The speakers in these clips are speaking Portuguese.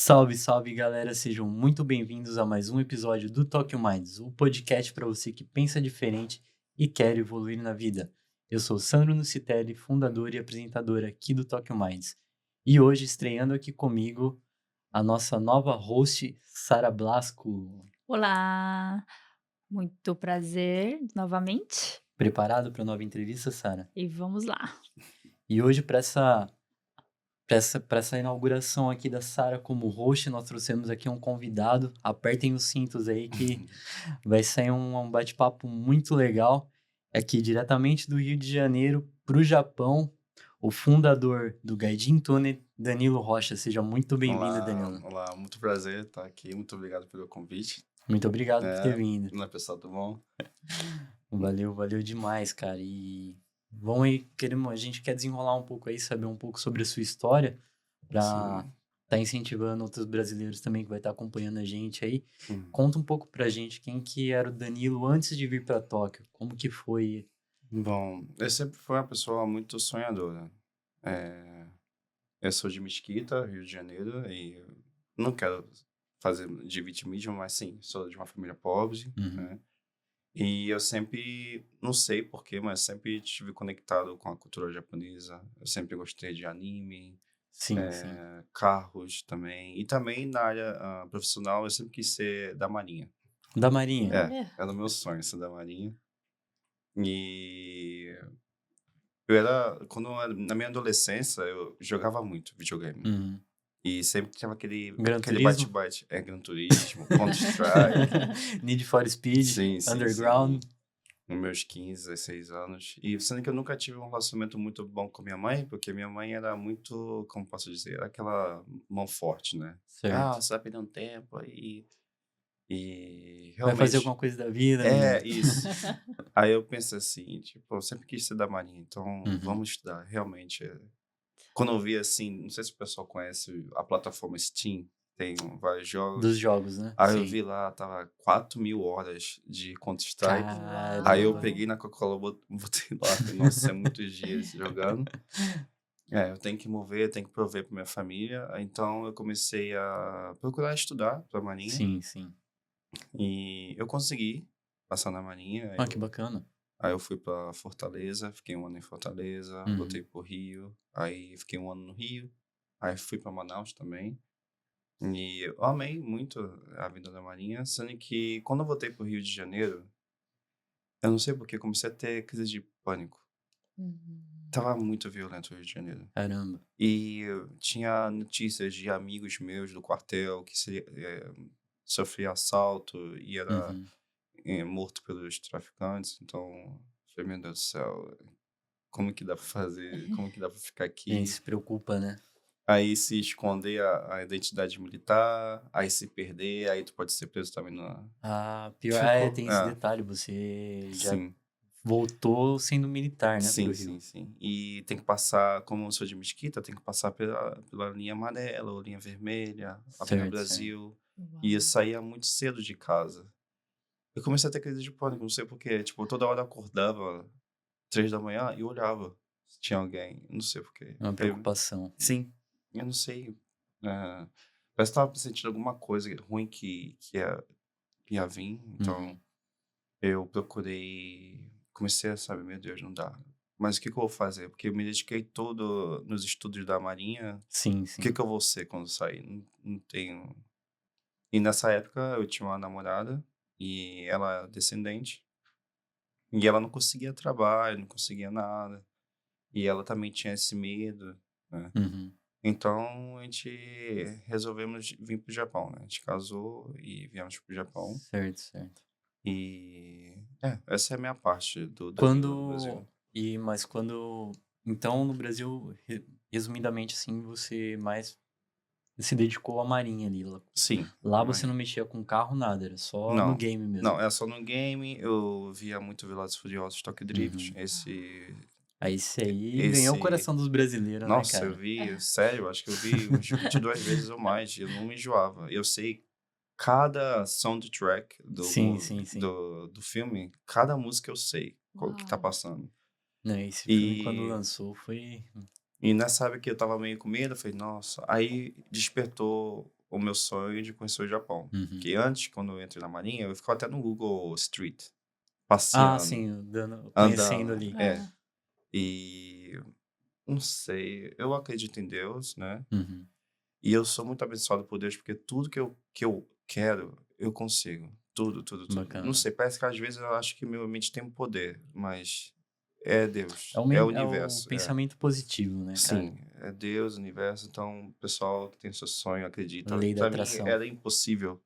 Salve, salve galera, sejam muito bem-vindos a mais um episódio do Tokyo Minds, o podcast para você que pensa diferente e quer evoluir na vida. Eu sou Sandro Nucitelli, fundador e apresentador aqui do Tokyo Minds. E hoje, estreando aqui comigo, a nossa nova host, Sara Blasco. Olá, muito prazer novamente Preparado para a nova entrevista, Sara? e vamos lá. E hoje, para essa inauguração aqui da Sara como host, nós trouxemos aqui um convidado. Apertem os cintos aí que vai sair um bate-papo muito legal. Aqui diretamente do Rio de Janeiro para o Japão, o fundador do Gaijin Tone, Danilo Rocha. Seja muito bem-vindo, Danilo. Olá, muito prazer estar aqui, muito obrigado pelo convite. Muito obrigado por ter vindo. Olá pessoal, tudo bom? Valeu demais, cara. E vamos aí, a gente quer desenrolar um pouco aí, saber um pouco sobre a sua história, para Sim. tá incentivando outros brasileiros também que vai estar acompanhando a gente aí. Hum. Conta um pouco pra gente quem que era o Danilo antes de vir para Tóquio, como que foi? Bom, eu sempre fui uma pessoa muito sonhadora. Eu sou de Mesquita, Rio de Janeiro, e não quero fazer de vitimismo, mas sim, sou de uma família pobre, né? E eu sempre, não sei porquê, mas sempre estive conectado com a cultura japonesa. Eu sempre gostei de anime, Sim. carros também. E também na área profissional, eu sempre quis ser da Marinha. Da Marinha? Olha. Era o meu sonho ser da Marinha. E eu era, na minha adolescência, eu jogava muito videogame. E sempre tinha aquele Gran aquele Turismo? bate-bate. Gran Turismo, Counter-Strike. Need for Speed, Sim. Underground. Nos meus 15, 16 anos. E sendo que eu nunca tive um relacionamento muito bom com minha mãe, porque minha mãe era muito, como posso dizer, era aquela mão forte, né? Certo. Você vai perder um tempo aí. E Vai fazer realmente. alguma coisa da vida, menino? Isso. Aí eu pensei assim, tipo, eu sempre quis ser da Marinha, então vamos estudar. Realmente, quando eu vi assim, não sei se o pessoal conhece a plataforma Steam, tem vários jogos. Dos jogos, né? Aí Sim. eu vi lá, tava 4.000 horas de Counter-Strike. Caramba. Aí eu peguei na Coca-Cola, botei lá, falei, nossa, é muitos dias jogando. Eu tenho que mover, eu tenho que prover pra minha família. Então eu comecei a procurar estudar pra Marinha. Sim. E eu consegui passar na Marinha. Que bacana. Aí eu fui pra Fortaleza, fiquei um ano em Fortaleza, voltei pro Rio, aí fiquei um ano no Rio, aí fui pra Manaus também. E eu amei muito a vida da Marinha, sendo que quando eu voltei pro Rio de Janeiro, eu não sei porque, comecei a ter crise de pânico. Tava muito violento o Rio de Janeiro. Caramba. E tinha notícias de amigos meus do quartel que sofria assalto e era morto pelos traficantes. Então, falei, meu Deus do céu, como que dá pra fazer? Como que dá pra ficar A gente aqui? se preocupa, né? Aí se esconder a identidade militar, aí se perder, aí tu pode ser preso também Pior. Tem esse detalhe, você já Sim. voltou sendo militar, né, pro Rio. Sim. E tem que passar, como eu sou de Mesquita, tem que passar pela linha amarela ou linha vermelha, Avenida Brasil. E eu saía muito cedo de casa. Eu comecei a ter crise de pânico, não sei porquê. Tipo, toda hora eu acordava 3 da manhã e olhava se tinha alguém. Não sei porquê. Uma preocupação. Sim. Eu não sei. Parece que tava sentindo alguma coisa ruim que ia vir. Então, eu procurei. Comecei a saber, meu Deus, não dá. Mas o que eu vou fazer? Porque eu me dediquei todo nos estudos da Marinha. Sim. O que eu vou ser quando sair? Não tenho. E nessa época eu tinha uma namorada e ela é descendente. E ela não conseguia trabalho, não conseguia nada. E ela também tinha esse medo, né? Então a gente resolvemos vir pro Japão, né? A gente casou e viemos pro Japão. Certo. E essa é a minha parte do Brasil. Então, no Brasil, resumidamente assim, você mais se dedicou à marinha ali. Sim. Lá você não mexia com carro, nada, era só no game mesmo. Não, era só no game. Eu via muito Velozes e Furiosos, Tokyo Drift. Aí ganhou o coração dos brasileiros, Nossa, né, cara? eu vi, sério, acho que eu vi uns 22 vezes ou mais. Eu não me enjoava. Eu sei cada soundtrack Sim. do filme, cada música eu sei qual que tá passando. Não, esse filme quando lançou foi... E nessa época que eu tava meio com medo, eu falei, nossa. Aí despertou o meu sonho de conhecer o Japão. Uhum. Porque antes, quando eu entrei na Marinha, eu ficava até no Google Street, Ah, passeando, sim, conhecendo andando. ali. Ah, E não sei, eu acredito em Deus, né? Uhum. E eu sou muito abençoado por Deus, porque tudo que eu quero, eu consigo. Tudo, tudo, tudo. Não Bacana. sei, parece que às vezes eu acho que minha mente tem um poder, mas é Deus, É é o o universo. pensamento positivo, né, cara? Sim, é Deus, universo. Então, o pessoal que tem seu sonho acredita. Lei da Pra mim, atração. era impossível.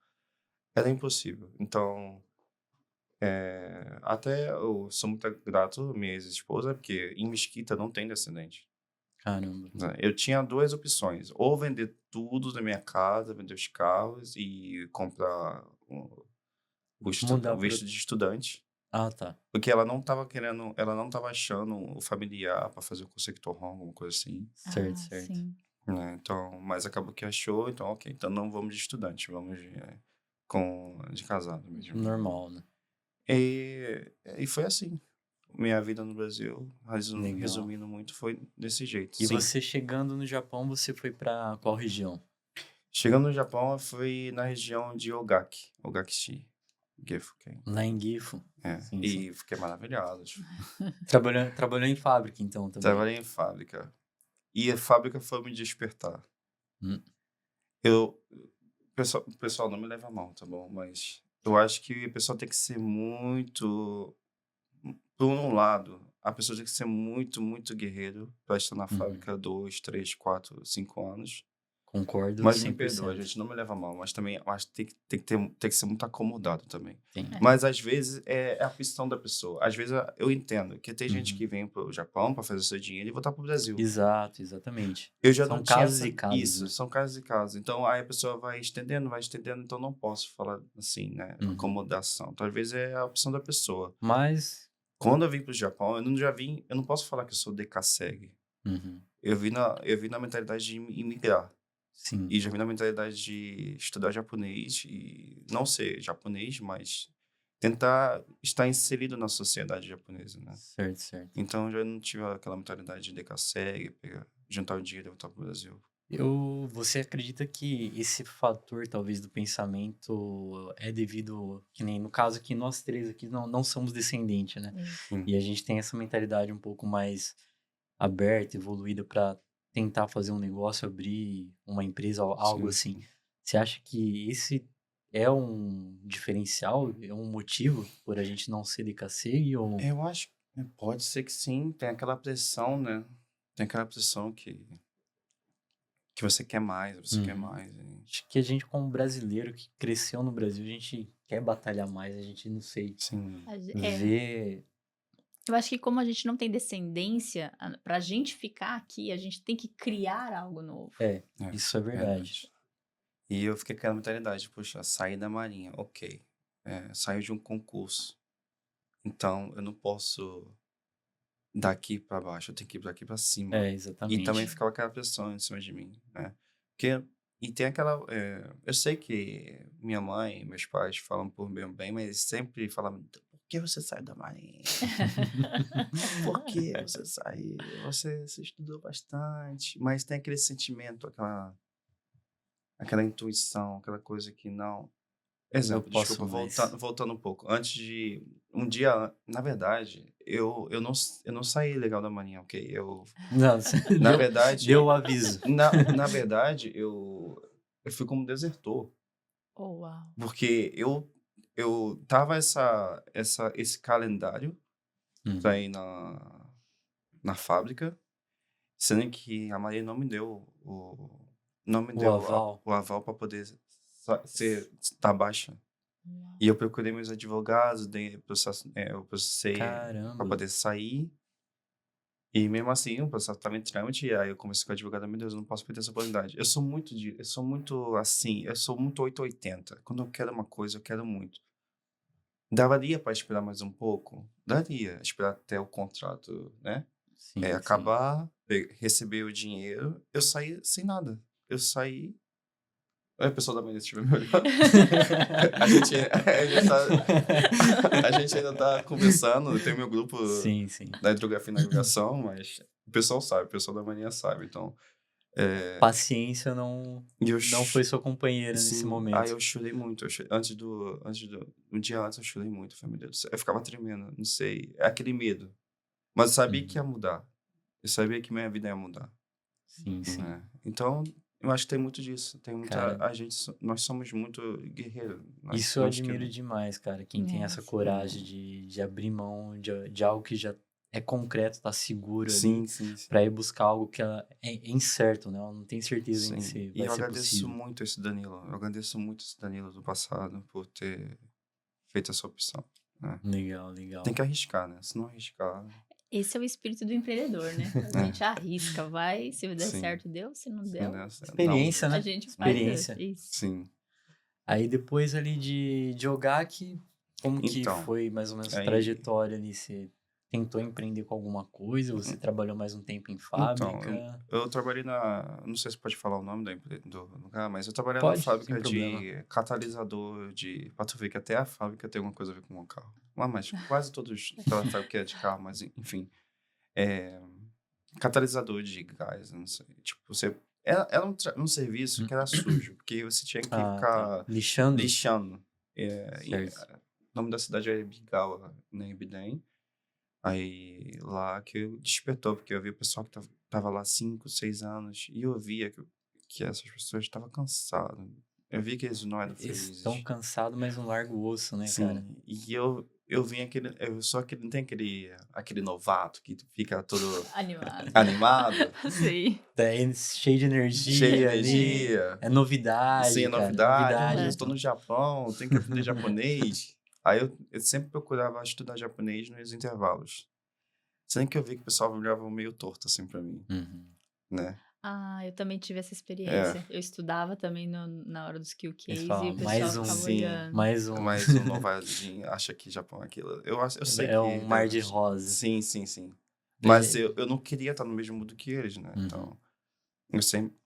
Era impossível. Então, até eu sou muito grato à minha ex-esposa, porque em Mesquita não tem descendente. Caramba. Né? Eu tinha duas opções: ou vender tudo da minha casa, vender os carros e comprar Mudar o pro... visto de estudante. Ah, tá. Porque ela não tava querendo, ela não tava achando o familiar para fazer o conceito home, alguma coisa assim. Certo, certo. sim. Né? Então, mas acabou que achou, então ok, então não vamos de estudante, vamos de casado mesmo. Normal, né? E foi assim. Minha vida no Brasil, Legal. resumindo muito, foi desse jeito. E Sim. você chegando no Japão, você foi pra qual região? Chegando no Japão, eu fui na região de Ogakishi, Gifu-ken. Lá em Gifu. Sim, sim. E fiquei maravilhado. Tipo, Trabalhou em fábrica, então, também. trabalhei em fábrica. E a fábrica foi me despertar. Hum. O pessoal não me leva a mal, tá bom? Mas eu acho que o pessoal tem que ser muito... Por um lado, a pessoa tem que ser muito, muito guerreiro para estar na fábrica 2, 3, 4, 5 anos. Concordo Mas 100%. me perdoa, a gente não me leva a mal, mas também eu acho que tem que ser muito acomodado também. Sim. Mas às vezes é a opção da pessoa. Às vezes eu entendo que tem gente que vem pro Japão para fazer seu dinheiro e voltar pro Brasil. Exato, exatamente. Eu já São não tinha casos e casos, Isso, né? são casos e casos. Então aí a pessoa vai estendendo, então não posso falar assim, né? Acomodação. Então às vezes é a opção da pessoa. Mas... Quando eu vim pro Japão, eu não posso falar que eu sou decassegue. Uhum. Eu vim na mentalidade de imigrar. Sim. E já vim na mentalidade de estudar japonês e não ser japonês, mas tentar estar inserido na sociedade japonesa, né? Certo, certo. Então eu já não tive aquela mentalidade de decassegue, juntar o dinheiro e voltar pro Brasil. Você acredita que esse fator, talvez, do pensamento é devido, que nem no caso que nós três aqui não somos descendentes, né? Isso. E a gente tem essa mentalidade um pouco mais aberta, evoluída para tentar fazer um negócio, abrir uma empresa, algo assim. Você acha que esse é um diferencial, é um motivo por a gente não ser decassegue ou... Eu acho que pode ser que sim, tem aquela pressão, né? Tem aquela pressão que você quer mais, você quer mais. Acho que a gente, como brasileiro que cresceu no Brasil, a gente quer batalhar mais, a gente, não sei, Sim. vê... Eu acho que como a gente não tem descendência, pra gente ficar aqui, a gente tem que criar algo novo. Isso é verdade. E eu fiquei com aquela mentalidade, poxa, sair da Marinha, ok. Saiu de um concurso. Então, eu não posso daqui pra baixo, eu tenho que ir daqui pra cima. Exatamente. E também ficava aquela pressão em cima de mim, né? E tem aquela... eu sei que minha mãe e meus pais falam por meu bem, mas eles sempre falam, por que você saiu da Marinha? Por que você saiu? Você estudou bastante, mas tem aquele sentimento, aquela intuição, aquela coisa que não... Exemplo, posso desculpa, mais. voltando um pouco. Antes de... Um dia, na verdade, eu não saí legal da Marinha, ok? Não, Na verdade... deu o aviso. Na verdade, eu fui como desertor. Oh, uau. Porque eu tava esse calendário pra ir na fábrica, sendo que a Maria não me deu aval. o aval para poder estar baixa. Uau. E eu procurei meus advogados, eu processei para Caramba. poder sair. E mesmo assim, o processo estava em trâmite, e aí eu comecei com o advogado, meu Deus, eu não posso perder essa oportunidade. Eu sou muito assim, eu sou muito 880. Quando eu quero uma coisa, eu quero muito. Daria para esperar mais um pouco? Daria, esperar até o contrato, né? Sim, Acabar, receber o dinheiro, eu saí sem nada. Eu saí... Olha, o pessoal da manhã estiver me olhando. A gente ainda tá conversando, tem o meu grupo Sim. da hidrografia e navegação, mas o pessoal sabe, o pessoal da manhã sabe. Então, Paciência não, E eu não foi sua companheira nesse sim, aí momento. eu chorei muito. Um dia antes eu chorei muito, foi, meu Deus do céu. Eu ficava tremendo, não sei. É aquele medo. Mas eu sabia que ia Uhum. mudar. Eu sabia que minha vida ia mudar, Sim, sim. né? Então, eu acho que tem muito disso. Tem muita. Cara, Nós somos muito guerreiros. isso eu Nós que. admiro demais, cara. Quem tem essa coragem Sim, de abrir mão de algo que já é concreto, tá seguro ali, sim, sim, sim. pra ir buscar algo que é incerto, né? Ela não tem certeza em Sim. se E vai eu ser agradeço possível. muito esse Danilo. Eu agradeço muito esse Danilo do passado por ter feito essa opção, né? Legal, Tem legal. que arriscar, né? Se não arriscar, Esse é o espírito do empreendedor, né? A gente é, arrisca, vai, se der sim. certo, deu, se não Se não deu, der certo, não Experiência, deu. a né? gente faz Experiência. isso. Sim. Aí depois ali de Ogaki, como que Então, foi mais ou menos a aí. trajetória ali? Você tentou empreender com alguma coisa? Você trabalhou mais um tempo em Então, fábrica? eu trabalhei na. Não sei se pode falar o nome do lugar, mas eu trabalhei na Pode, sem fábrica problema. de catalisador de. Pra tu ver que até a fábrica tem alguma coisa a ver com o carro. Mas quase todos. Toda fábrica é de carro, mas enfim. É, catalisador de gás, eu não sei. Tipo, você. Era um serviço que era sujo, porque você tinha que Ah, tá. ficar Lixando? lixando. Certo. O nome da cidade é Ibigawa, né? Ibidem. Aí lá que eu despertou, porque eu vi o pessoal que tava lá 5, 6 anos, e eu via que essas pessoas estavam cansadas. Eu vi que eles não eram Eles estão felizes. cansados, mas não larga o osso, né, cara? Sim, e eu vi eu só que não tem aquele novato que fica todo Animado. animado, Sei. Daí cheio de cheio de energia ali. energia, É sem novidade, cara. É novidade. Meu novidade. Deus, estou Então. no Japão, tenho que aprender japonês. Aí eu sempre procurava estudar japonês nos intervalos. Sendo que eu vi que o pessoal olhava meio torto assim pra mim, Uhum. né? Ah, eu também tive essa É, experiência. Eu estudava também na hora do skill Eles case e o falam, pessoal mais um, ficava sim, olhando. mais um. mas o novazinho acha que Japão é aquilo. Eu sei É que um mar deve. de rosa. Sim, sim, sim. Eu Mas já- eu não queria estar no mesmo mundo que eles, né? Uhum. Então, eu sempre,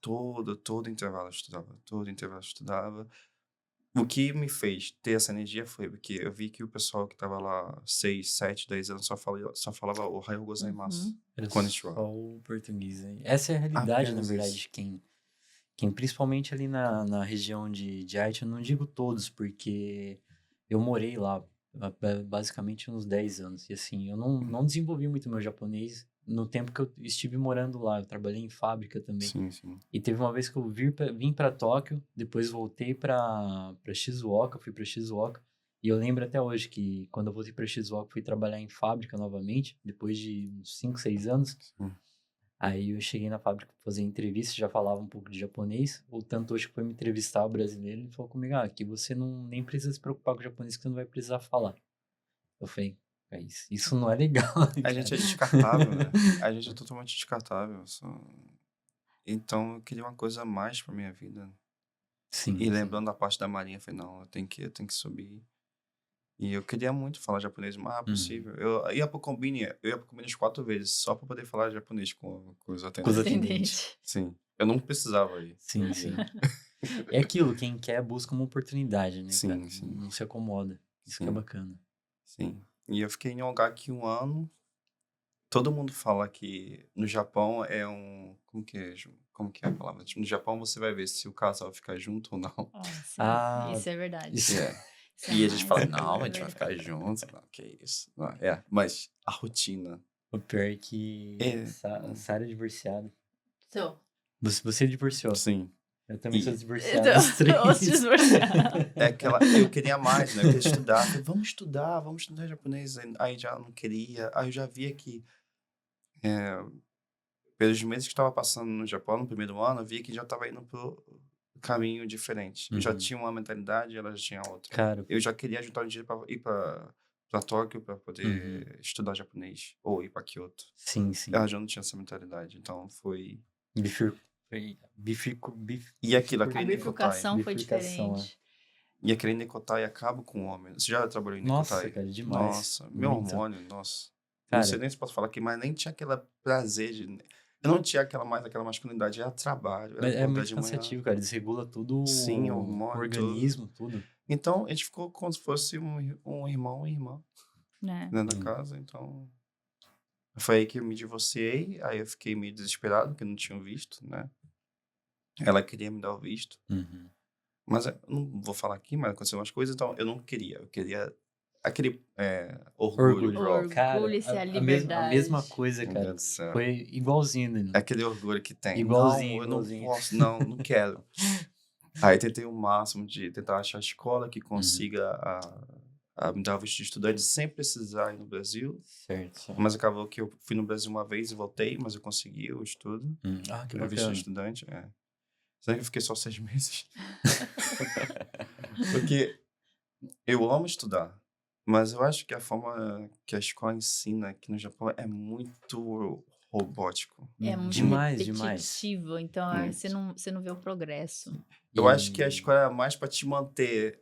todo intervalo eu estudava, todo intervalo eu estudava. O que me fez ter essa energia foi porque eu vi que o pessoal que tava lá 6, 7, 10 anos só falava o Ohayou gozaimasu, Uhum. Era konnichiwa. só o português aí. Essa é a realidade, na Apenas verdade, isso. de quem principalmente ali na região de arte, eu não digo todos, porque eu morei lá basicamente uns 10 anos. E assim, eu não desenvolvi muito meu japonês no tempo que eu estive morando lá. Eu trabalhei em fábrica também. Sim, sim. E teve uma vez que eu vim para Tóquio, depois voltei para Shizuoka, fui para Shizuoka. E eu lembro até hoje que quando eu voltei para Shizuoka, fui trabalhar em fábrica novamente, depois de uns 5, 6 anos. Sim. Aí eu cheguei na fábrica pra fazer entrevista, já falava um pouco de japonês. O Tantoshi que foi me entrevistar, o brasileiro, ele falou comigo, aqui você nem precisa se preocupar com o japonês que você não vai precisar falar. Eu falei, isso não é legal, A cara. gente é descartável, né? A gente é totalmente descartável. Então eu queria uma coisa a mais pra minha vida. E Sim, sim. lembrando da parte da marinha, eu falei, não, eu tenho que subir. E eu queria muito falar japonês o mais rápido Uhum. possível. Eu ia pro Combini 4 vezes só pra poder falar japonês com os Com os atendentes. atendentes. Atendente. Sim. Eu não precisava ir. Eu Sim, ia. sim. É aquilo, quem quer busca uma oportunidade, né, cara? Sim, sim, Não se acomoda. Isso que é sim, bacana. sim. E eu fiquei em Ogaki 1 ano. Todo mundo fala que no Japão é um. Como que é a palavra? Tipo, no Japão você vai ver se o casal ficar junto ou não. Sim, Ah, isso é verdade. isso. É. Isso é E a gente fala, mais não, a é gente vai verdade. ficar junto. Não, que isso. Não, mas a rotina O pior é que é. Sara é divorciada. Então, Você divorciou. Sim. Eu também sou E divorciado, os os três. divorciados. é aquela. Eu queria mais, né? Eu queria estudar. Falei, vamos estudar japonês. Aí já não queria. Aí eu já via que, é, pelos meses que estava passando no Japão no primeiro ano, eu via que já estava indo pro caminho diferente. Eu já Uhum. tinha uma mentalidade, ela já tinha outra. Cara, Eu já queria juntar um dinheiro para ir para Tóquio para uhum. poder estudar japonês ou ir para Kyoto. Sim, sim. Ela já não tinha essa mentalidade, então foi. Bifurcação. E aquilo, A aquele Nekotai. bifurcação foi Bifurcação, diferente. E aquele Nekotai acaba com o homem. Você já trabalhou em Nossa, Nekotai? cara, demais. Nossa, meu Muito. hormônio, nossa. Eu não sei Cara, nem se posso falar aqui, mas nem tinha aquele prazer de. Eu não tinha aquela masculinidade, era trabalho, era mas é acordar muito de manhã. cansativo, cara. Desregula tudo Sim, o hormônio, tudo. organismo, tudo. Então, a gente ficou como se fosse um irmão, uma irmã Né? dentro da casa, então. Foi aí que eu me divorciei, aí eu fiquei meio desesperado, porque não tinham visto, né? Ela queria me dar o visto. Uhum. Mas eu não vou falar aqui, mas aconteceu umas coisas, então eu não queria. Eu queria aquele orgulho Orgulho. próprio. Cara, Orgulho e ser a a mesma liberdade. coisa, Meu cara. Deus do céu. Foi igualzinho, Danilo. Aquele orgulho que tem. Igualzinho, Não, eu não igualzinho. posso, não quero. Aí tentei o máximo de tentar achar a escola que consiga a me dar o visto de estudante sem precisar ir no Brasil. Certo. Mas acabou que eu fui no Brasil uma vez e voltei, mas eu consegui o estudo. Ah, que O visto de bacana. estudante, Só que eu fiquei só 6 meses. Porque eu amo estudar, mas eu acho que a forma que a escola ensina aqui no Japão é muito robótico. É muito Demais. repetitivo, então Muito. você não vê o progresso. Eu acho que a escola é mais para te manter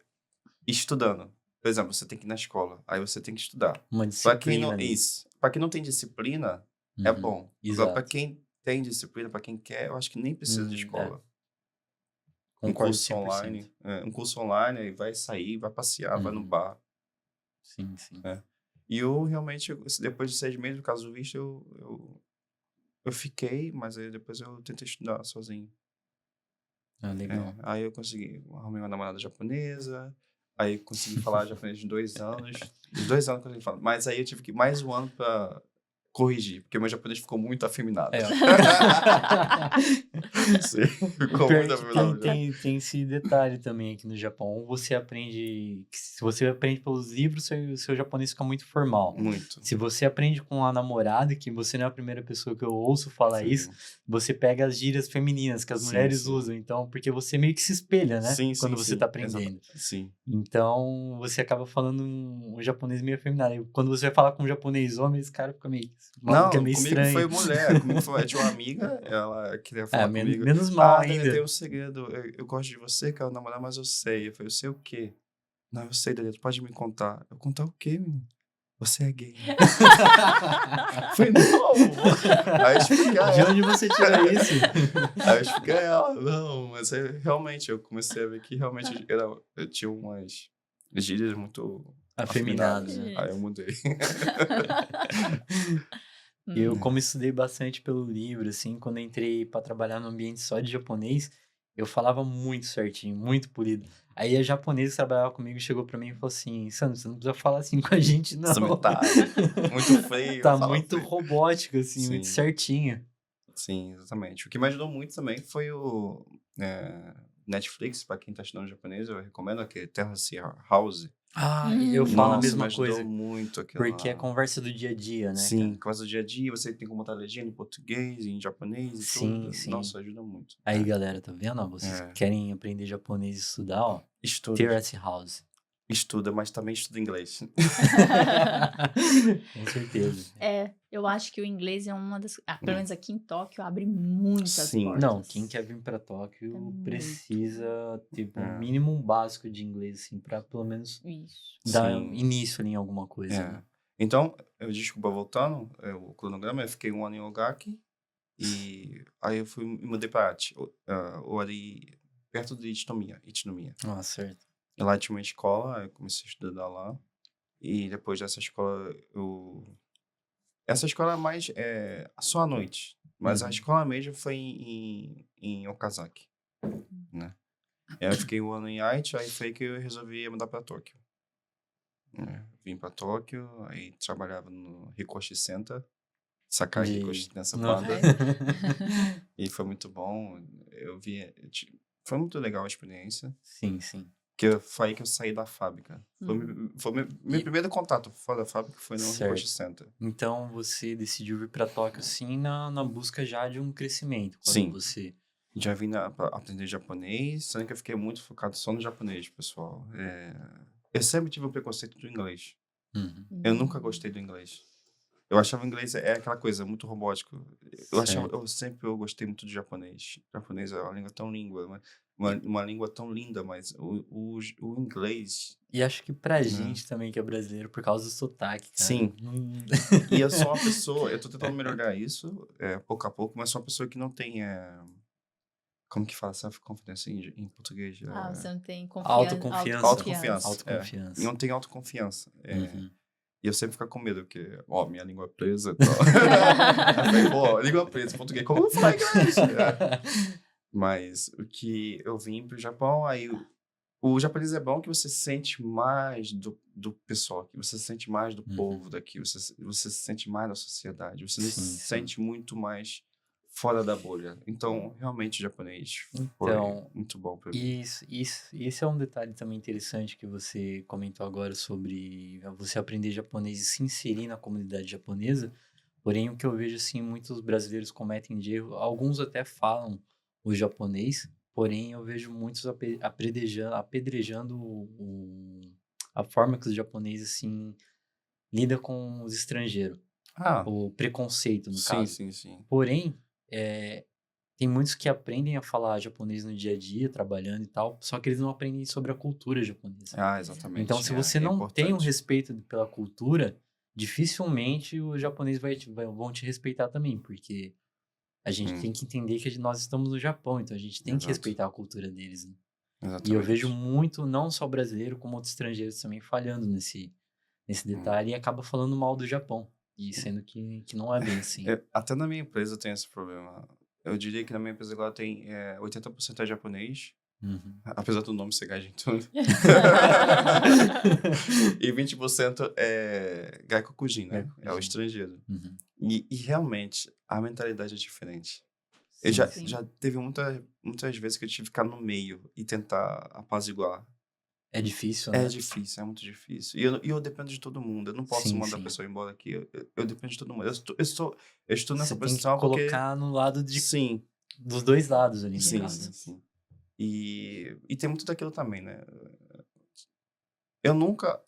estudando. Por exemplo, você tem que ir na escola, aí você tem que estudar. Uma Para quem disciplina não, ali. isso. Para quem não tem disciplina, é Uhum. bom. Exato. Para quem tem disciplina, para quem quer, eu acho que nem precisa de escola. Concordo curso 100%. online, um curso online, aí vai sair, vai passear, vai no bar. Sim. E eu realmente, depois de 6 meses, no caso do visto, eu fiquei, mas aí depois eu tentei estudar sozinho. Ah, legal. Aí eu consegui, arrumei uma namorada japonesa, aí consegui falar japonês de 2 anos. Em 2 anos eu consegui falar, mas aí eu tive que ir mais um ano pra corrigir, porque meu japonês ficou muito afeminado. Sim, ficou Pior muito que afeminado. tem esse detalhe também aqui no Japão. Ou você aprende. Se você aprende pelos livros, seu japonês fica muito formal. Muito. Se você aprende com a namorada, que você não é a primeira pessoa que eu ouço falar Sim. isso, você pega as gírias femininas que as Sim, mulheres sim. usam. Então, porque você meio que se espelha, né? Sim, Quando sim, você sim. tá aprendendo. Sim. Então, você acaba falando um japonês meio afeminado. E quando você vai falar com um japonês homem, esse cara fica meio. Não, Fica meio comigo estranho. foi mulher. Comigo foi, eu tinha uma amiga, ela queria falar comigo. Menos mal Dani, ainda. tem um segredo. Eu gosto de você, quero namorar, mas eu sei. Eu falei, eu sei o quê? Não, eu sei, Dani, tu pode me contar. Eu contar o quê, menino? Você é gay. Foi não. Aí eu expliquei a De ela. onde você tirou isso? Aí eu expliquei a ela. Não, mas realmente, eu comecei a ver que realmente eu tinha umas gírias muito Afeminadas, afeminadas. né? Aí eu mudei. Eu, como estudei bastante pelo livro, assim, quando entrei pra trabalhar no ambiente só de japonês, eu falava muito certinho, muito polido. Aí a japonesa que trabalhava comigo chegou pra mim e falou assim: Sandro, você não precisa falar assim com a gente, não. Muito feio. Tá fala muito feio. robótico, assim, muito Sim. certinho. Sim, exatamente. O que me ajudou muito também foi o Netflix, para quem tá estudando japonês, eu recomendo aquele Terrace House. Ah, eu falo a Nossa, mesma me ajudou coisa. muito aquilo Porque é lá. conversa do dia a dia, né? Sim, cara? quase do dia a dia, você tem como botar legenda em português, em japonês e Sim, tudo. sim. Nossa, ajuda muito. Aí, galera, tá vendo? Ó, vocês É. querem aprender japonês e estudar, ó. Estuda. Terrace House. Estuda, mas também estuda inglês. Com certeza. Eu acho que o inglês é uma das. Pelo menos aqui em Tóquio, abre muitas Sim. portas. Não, quem quer vir pra Tóquio muito. precisa ter É. um mínimo básico de inglês, assim, pra pelo menos Isso. dar Sim. início ali em alguma coisa. É. Né? Então, desculpa, voltando, o cronograma, eu fiquei 1 ano em Ogaki, e aí eu me mudei pra Ati, ali perto de Ichinomiya. Ah, certo. E lá tinha uma escola, eu comecei a estudar lá, e depois dessa escola, essa escola é mais só à noite, mas a Uhum. escola mesmo foi em Okazaki, né? E aí eu fiquei 1 ano em Aichi, aí foi que eu resolvi mudar pra Tóquio. Vim pra Tóquio, aí trabalhava no Hikoshi Center, Sakai Hikoshi nessa Não. banda, e foi muito bom. Foi muito legal a experiência, Sim, sim. que foi aí que eu saí da fábrica. Foi meu E- primeiro contato fora da fábrica foi no Certo. Hikoshi Center. Então você decidiu vir pra Tóquio, sim, na busca já de um crescimento. Quando Sim. você. Já vim pra aprender japonês, sendo que eu fiquei muito focado só no japonês, pessoal. Eu sempre tive um preconceito do inglês. Uhum. Eu nunca gostei do inglês. Eu achava o inglês aquela coisa muito robótico. Certo. Eu gostei muito do japonês. O japonês é uma língua tão uma língua tão linda, mas o inglês. E acho que pra gente também, que é brasileiro, por causa do sotaque, cara. Sim. Não- E eu sou uma pessoa, eu tô tentando melhorar isso, pouco a pouco, mas sou uma pessoa que não tem. Como que fala self-confidence em português? Você não tem confiança. Autoconfiança. Autoconfiança. Autoconfiança. Não tem autoconfiança. Uhum. E eu sempre fico com medo, porque, minha língua é presa e tal. Aí, língua presa, português, como eu vou falar inglês? Mas o que eu vim pro Japão, aí o japonês é bom que você sente mais do pessoal aqui, você sente mais do Uhum. povo daqui, você se sente mais da sociedade, você se Sim, sim. sente muito mais fora da bolha. Então, realmente, o japonês foi Então, muito bom para mim. esse é um detalhe também interessante que você comentou agora sobre você aprender japonês e se inserir na comunidade japonesa. Porém, o que eu vejo, assim, muitos brasileiros cometem de erro, alguns até falam o japonês, porém eu vejo muitos apedrejando a forma que os japoneses, assim, lidam com os estrangeiros, Ah, o preconceito, no sim, caso. sim, sim. Porém, tem muitos que aprendem a falar japonês no dia a dia, trabalhando e tal, só que eles não aprendem sobre a cultura japonesa. Ah, Então, exatamente. se você É não tem um importante. respeito pela cultura, dificilmente os japoneses vão te respeitar também, porque a gente tem que entender que nós estamos no Japão, então a gente tem que Exato. respeitar a cultura deles, né? E eu Exatamente. vejo muito, não só brasileiro, como outros estrangeiros também falhando nesse detalhe e acaba falando mal do Japão. E sendo que não é bem assim. Até na minha empresa tem esse problema. Eu diria que na minha empresa agora tem 80% é japonês, Uhum. apesar do nome ser gaijin tudo. E 20% é gaikokujin, né? É o Gaikokujin. estrangeiro. Uhum. E realmente, a mentalidade é diferente. Sim, Já sim. teve muitas vezes que eu tive que ficar no meio e tentar apaziguar. É difícil, É né? difícil, é muito difícil. E eu dependo de todo mundo. Eu não posso Sim, mandar a sim. pessoa embora aqui. Eu dependo de todo mundo. Eu estou nessa Você tem que posição porque... colocar no lado Sim, dos dois lados ali, no sim, caso. sim, sim. E tem muito daquilo também, né? Eu nunca...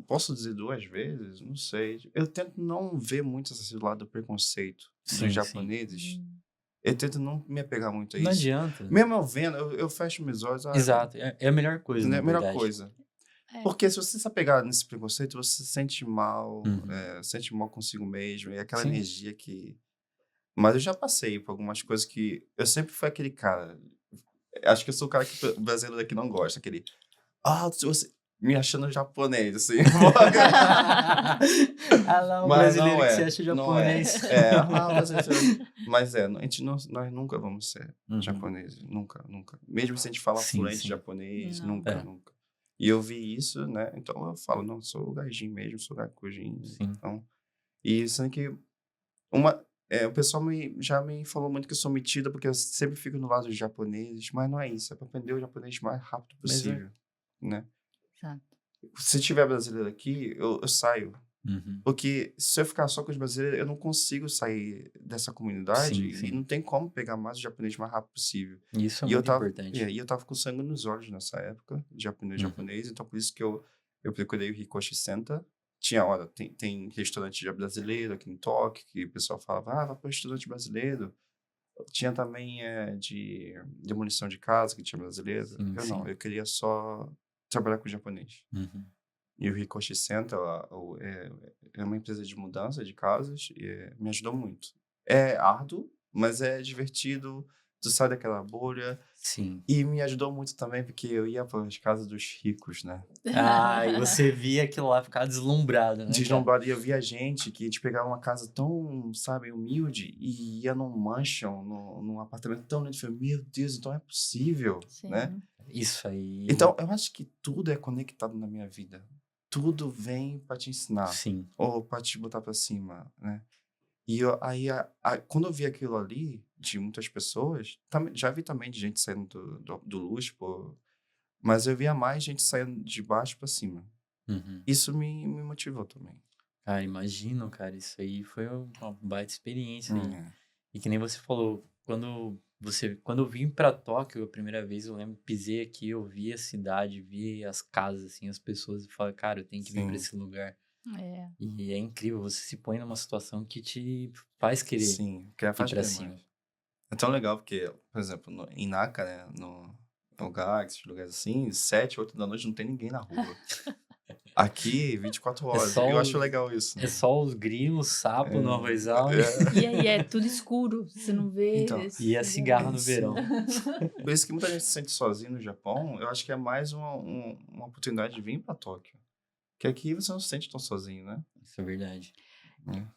Posso dizer 2 vezes? Não sei. Eu tento não ver muito esse lado do preconceito dos Sim, sim. japoneses. Eu tento não me apegar muito a Não isso. adianta. Mesmo eu vendo, eu fecho meus olhos. Exato. É a melhor coisa, É na a melhor verdade. coisa. É. Porque se você se apegar nesse preconceito, você se Uhum. sente mal consigo mesmo. E aquela Sim. energia que... Mas eu já passei por algumas coisas que... Eu sempre fui aquele cara... Acho que eu sou o cara que o brasileiro daqui não gosta. Aquele... se você... Me achando japonês, assim. Ah lá, o Mas brasileiro não que se é. acha Não é. japonês. Brasileiro. Mas nós nunca vamos ser Uhum. japoneses. Nunca, nunca. Mesmo se a gente fala Sim, fluente sim. japonês, Não. nunca, É. nunca. E eu vi isso, né? Então eu falo, não, sou gaijin mesmo, sou gaikujin. Sim. Então, e sendo que o pessoal já me falou muito que eu sou metida porque eu sempre fico no lado dos japoneses, mas não é isso, é para aprender o japonês o mais rápido Mas possível, né? Exato. Se tiver brasileiro aqui, eu saio. Uhum. Porque se eu ficar só com os brasileiros, eu não consigo sair dessa comunidade Sim, e sim. não tem como pegar mais o japonês o mais rápido possível. Isso é E eu muito tava, importante. e eu tava com sangue nos olhos nessa época, de aprender Uhum. japonês, então por isso que eu procurei o Hikoshi Center. Tem restaurante já brasileiro aqui em Tóquio, que o pessoal falava, vai para o restaurante brasileiro. Tinha também de demolição de casa, que tinha brasileiro. Sim, Eu sim. não, eu queria só trabalhar com japonês. Uhum. E o Hikoshi Center é uma empresa de mudança de casas e me ajudou muito. É árduo, mas é divertido. Tu sai daquela bolha. Sim. E me ajudou muito também porque eu ia para as casas dos ricos, né? Ah, e você via aquilo lá ficar deslumbrado, né, cara? Deslumbrado. E eu via gente que pegava uma casa tão, sabe, humilde e ia num mansion, num apartamento tão lindo. Eu falei, meu Deus, então é possível, Sim. né? Isso aí. Então, eu acho que tudo é conectado na minha vida. Tudo vem para te ensinar. Sim. Ou para te botar para cima, né? E aí, quando eu vi aquilo ali, de muitas pessoas, já vi também de gente saindo do luxo, pô, mas eu via mais gente saindo de baixo para cima. Uhum. Isso me motivou também. Cara, imagino, cara. Isso aí foi uma baita experiência aí. É. E que nem você falou, quando eu vim pra Tóquio a primeira vez, eu lembro, pisei aqui, eu vi a cidade, vi as casas, assim, as pessoas, e falei, cara, eu tenho que vir pra Sim. esse lugar. É. E é incrível, você se põe numa situação que te faz querer Sim, que faz pra querer cima. mais. É tão legal porque, por exemplo, em Naka, né, no Galaxy, lugares assim, 7, 8 da noite não tem ninguém na rua. Aqui, 24 horas. só Eu acho os- legal isso. É só os grilos, sapo no arrozal E aí é tudo escuro, você não vê. Então, e a cigarra no Sim. verão. Por isso que muita gente se sente sozinho no Japão. Eu acho que é mais uma oportunidade de vir para Tóquio. Que aqui você não se sente tão sozinho, né? Isso é verdade.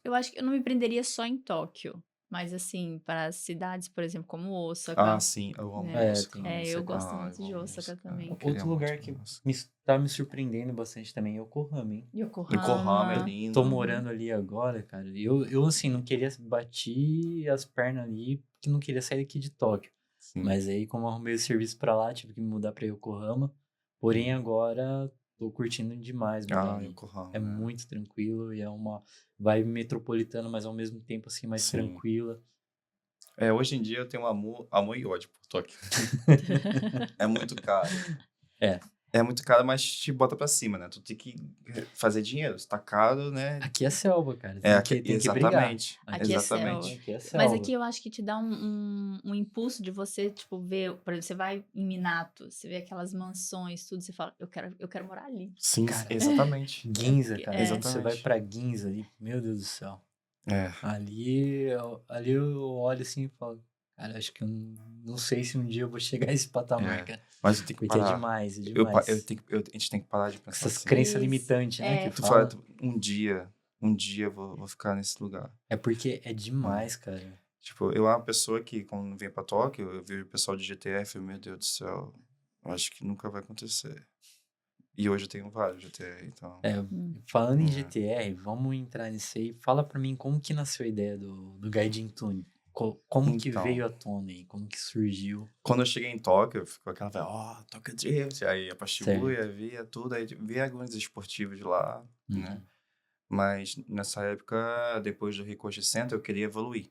Eu acho que eu não me prenderia só em Tóquio. Mas assim, para cidades, por exemplo, como Osaka, Ah, sim, eu amo né? Osaka. tem- Eu gosto Ah, muito eu de amo Osaka Osaka. também. Eu queria Outro muito lugar ir que pra Osaka. tá me surpreendendo bastante também é Yokohama, hein? Yokohama é Yokohama. lindo. Tô morando ali agora, cara. Eu assim, não queria bater as pernas ali, porque não queria sair daqui de Tóquio. Sim. Mas aí, como eu arrumei o serviço pra lá, tive que me mudar pra Yokohama. Porém, agora tô curtindo demais morar ali. Yokohama, É né? muito tranquilo e é uma vibe metropolitana, mas ao mesmo tempo assim, mais Sim. tranquila. Hoje em dia eu tenho um amor e ódio por Tóquio. É muito caro. É. É muito caro, mas te bota pra cima, né? Tu tem que fazer dinheiro. Se tá caro, né? Aqui é selva, cara. Aqui, Tem que brigar. exatamente. Aqui é selva. Exatamente. Aqui é Mas selva. aqui eu acho que te dá um impulso de você, tipo, ver, por exemplo, você vai em Minato, você vê aquelas mansões, tudo, você fala, eu quero morar ali. Sim, Cara, exatamente. Ginza, cara. É. Quando você vai Exatamente. pra Ginza ali, meu Deus do céu. É. Ali eu olho assim e falo, cara, acho que eu não sei se um dia eu vou chegar a esse patamar, É. cara. Mas eu tenho que Porque é parar. demais, é Eu, demais. a gente tem que parar de Com pensar essas assim. crenças Isso. limitantes, né, É. que Tu fala. fala, um dia eu vou ficar nesse lugar. É porque é demais, cara. Tipo, eu era uma pessoa que, quando vem pra Tóquio, eu vejo o pessoal de GTF, meu Deus do céu, eu acho que nunca vai acontecer. E hoje eu tenho vários GTR, então... Falando em É. GTR, vamos entrar nisso aí. Fala pra mim como que nasceu a ideia do Gaijin Tune. Como que Então. veio à tona aí? Como que surgiu? Quando eu cheguei em Tóquio, ficou aquela, Tóquio Drift, aí ia pra Shibuya, via tudo, aí via alguns esportivos de lá, né? Uhum. Mas nessa época, depois do Rikoshi Center, eu queria evoluir.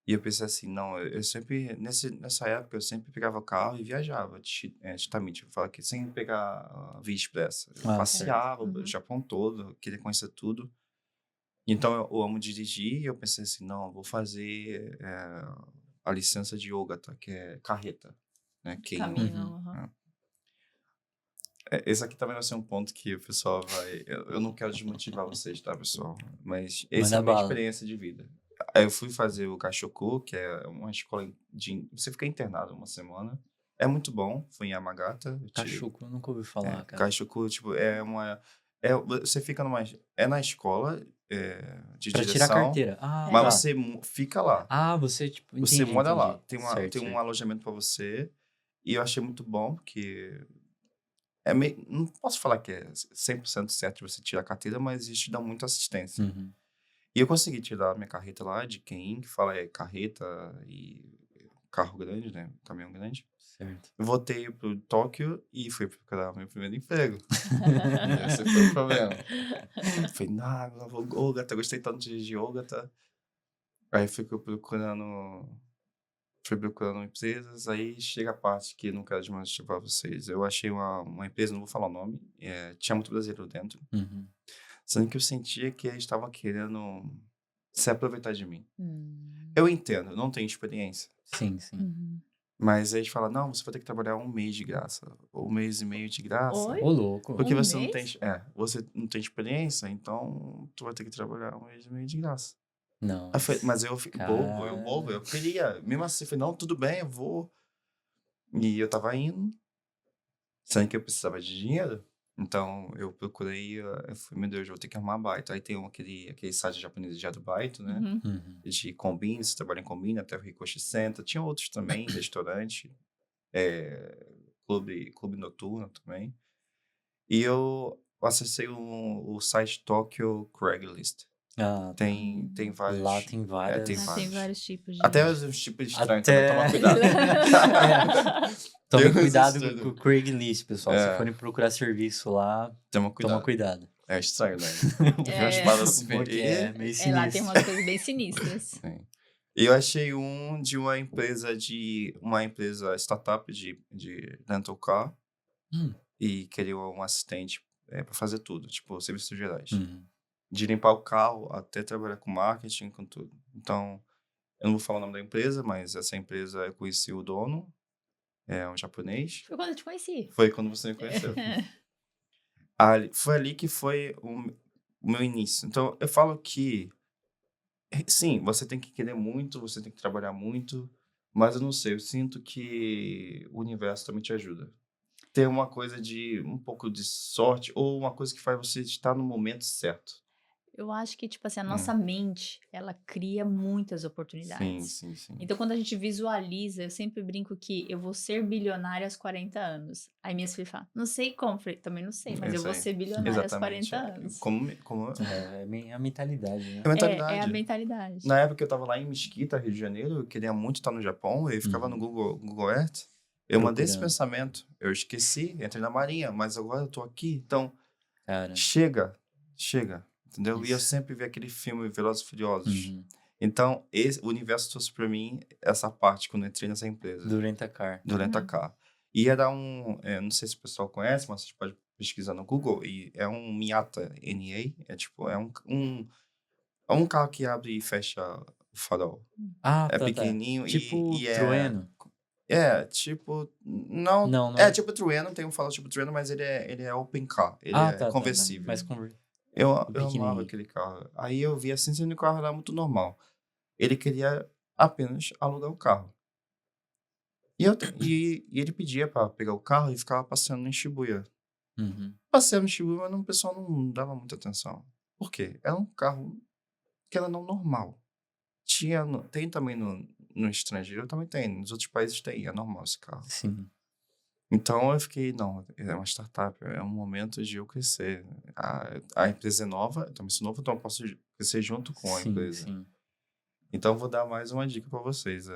E eu pensei assim, não, eu sempre, nessa época, eu sempre pegava o carro e viajava de Chitamichi. Eu falo que sem pegar a Via Expressa. Eu Ah, passeava Uhum. o Japão todo, eu queria conhecer tudo. Então eu amo dirigir e eu pensei assim, não, eu vou fazer a licença de Yogata, que é carreta, né? Caminho. Uhum. Uhum. Esse aqui também vai ser um ponto que o pessoal vai... Eu não quero desmotivar vocês, tá, pessoal? Mas essa Manda é a minha bala. experiência de vida. Aí eu fui fazer o Gashoku, que é uma escola de... Você fica internado uma semana. É muito bom. Fui em Yamagata. Eu tirei... Cachuco, eu nunca ouvi falar, cara. Gashoku, tipo, você fica numa... É na escola de Pra direção. tirar carteira. Ah, Mas tá. você fica lá. Ah, você, tipo, Você entendi, mora lá. entendi. Tem Certo, um certo. alojamento pra você. E eu achei muito bom, porque... não posso falar que é 100% certo de você tirar a carteira, mas eles te dão muita assistência. Uhum. E eu consegui tirar a minha carreta lá de Kenin, que fala carreta e carro grande, né? Caminhão grande. Certo. Eu voltei pro Tóquio e fui procurar meu primeiro emprego. Esse foi o problema. Falei, não vou Ogata, gostei tanto de Ogata. Aí fui procurando empresas, aí chega a parte que não quero desmotivar vocês. Eu achei uma empresa, não vou falar o nome, tinha muito brasileiro dentro, Uhum. sendo que eu sentia que eles estavam querendo se aproveitar de mim. Hum. Eu entendo, eu não tenho experiência, Sim, sim. Uhum. mas eles falam, não, você vai ter que trabalhar 1 mês de graça, ou 1 mês e meio de graça, Oi? Ô, louco. porque Um você não tem, mês? você não tem experiência, então tu vai ter que trabalhar 1 mês e meio de graça. Não. Aí eu falei, mas eu fico bobo, eu Cara. queria, mesmo assim, eu falei, não, tudo bem, eu vou. E eu tava indo, sendo que eu precisava de dinheiro, então eu procurei, eu falei, meu Deus, eu vou ter que arrumar baito. Aí tem aquele site japonês de baito, né? Uhum. Uhum. De Combine, você trabalha em Combine, até o Rikoshi Center. Tinha outros também, restaurante, clube noturno também. E eu acessei o site Tokyo Craigslist. Ah, tá. Tem vários. Lá tem várias. tem Ah, tem vários. vários tipos de... Até os tipos estranhos Até- também, toma cuidado. Tome Tem uns cuidado estranhos. com o Craigslist, pessoal. Se É. forem procurar serviço lá, Toma cuidado. toma cuidado. É estranho, né? Tu É. viu as balas assim, Porque é meio É, lá tem sinistro. umas coisas bem sinistras. Sim. Eu achei de uma empresa startup de rental car e queria um assistente para fazer tudo, tipo, serviços gerais. Uhum. De limpar o carro até trabalhar com marketing, com tudo. Então, eu não vou falar o nome da empresa, mas essa empresa eu conheci o dono, é um japonês. Foi quando eu te conheci. Foi quando você me conheceu. Foi ali que foi o meu início. Então, eu falo que sim, você tem que querer muito, você tem que trabalhar muito, mas eu não sei, eu sinto que o universo também te ajuda. Tem uma coisa de um pouco de sorte ou uma coisa que faz você estar no momento certo. Eu acho que, tipo assim, a nossa mente, ela cria muitas Sim, oportunidades. sim, sim. Então, quando a gente visualiza, eu sempre brinco que eu vou ser bilionária aos 40 anos. Aí minhas filhas falam, não sei como. Eu falei, também não sei, mas eu Isso vou aí. ser bilionária aos Exatamente. 40 anos. Como É a mentalidade, é né? É a mentalidade. mentalidade. Na época que eu tava lá em Mesquita, Rio de Janeiro, eu queria muito estar no Japão, e ficava no Google Earth. Eu mandei esse Procurando. pensamento. Eu esqueci, entrei na Marinha, mas agora eu tô aqui. Então, Cara, chega, entendeu? E eu isso. sempre vi aquele filme Velozes e Furiosos. Uhum. Então, o universo trouxe pra mim essa parte quando eu entrei nessa empresa, Do Rent-A-Car. do Uhum. Rent-A-Car. E era não sei se o pessoal conhece, mas vocês podem pesquisar no Google, e é um Miata NA, é um carro que abre e fecha o farol. Ah, É tá. pequenininho Tipo e Trueno. tipo, não, Não é é. tipo Trueno, tem um farol tipo Trueno, mas ele é open car, ele Ah, é tá. conversível. Mas conver... Eu amava pequenininho. aquele carro. Aí eu vi assim, sendo que o carro era muito normal. Ele queria apenas alugar o carro. E ele pedia pra pegar o carro e ficava passeando em Shibuya. Uhum. Passeando em Shibuya, mas o pessoal não dava muita atenção. Por quê? Era um carro que era não normal. Tem também no estrangeiro, também tem. Nos outros países tem, é normal esse carro. Sim. Então eu fiquei, não, é uma startup, é um momento de eu crescer. A empresa é nova, então eu novo, então eu posso crescer junto com a Sim, empresa. sim. Então eu vou dar mais uma dica pra vocês.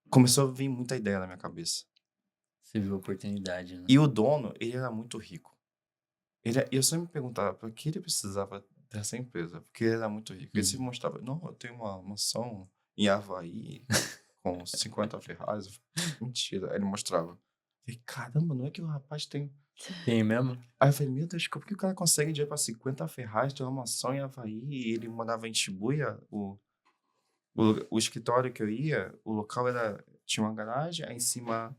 Começou a vir muita ideia na minha cabeça. Você viu a oportunidade, né? E o dono, ele era muito rico. Eu sempre me perguntava por que ele precisava dessa empresa, porque ele era muito rico. Ele se Uhum. mostrava, não, eu tenho uma mansão em Havaí com 50 Ferraris. Eu falei, mentira. Aí ele mostrava. Eu falei, caramba, não é que o rapaz tem. Tem mesmo? Aí eu falei, meu Deus, como que o cara consegue dinheiro pra 50 Ferraris, ter uma mansão em Havaí? E ele morava em Shibuya. O escritório que eu ia, o local tinha uma garagem, aí em cima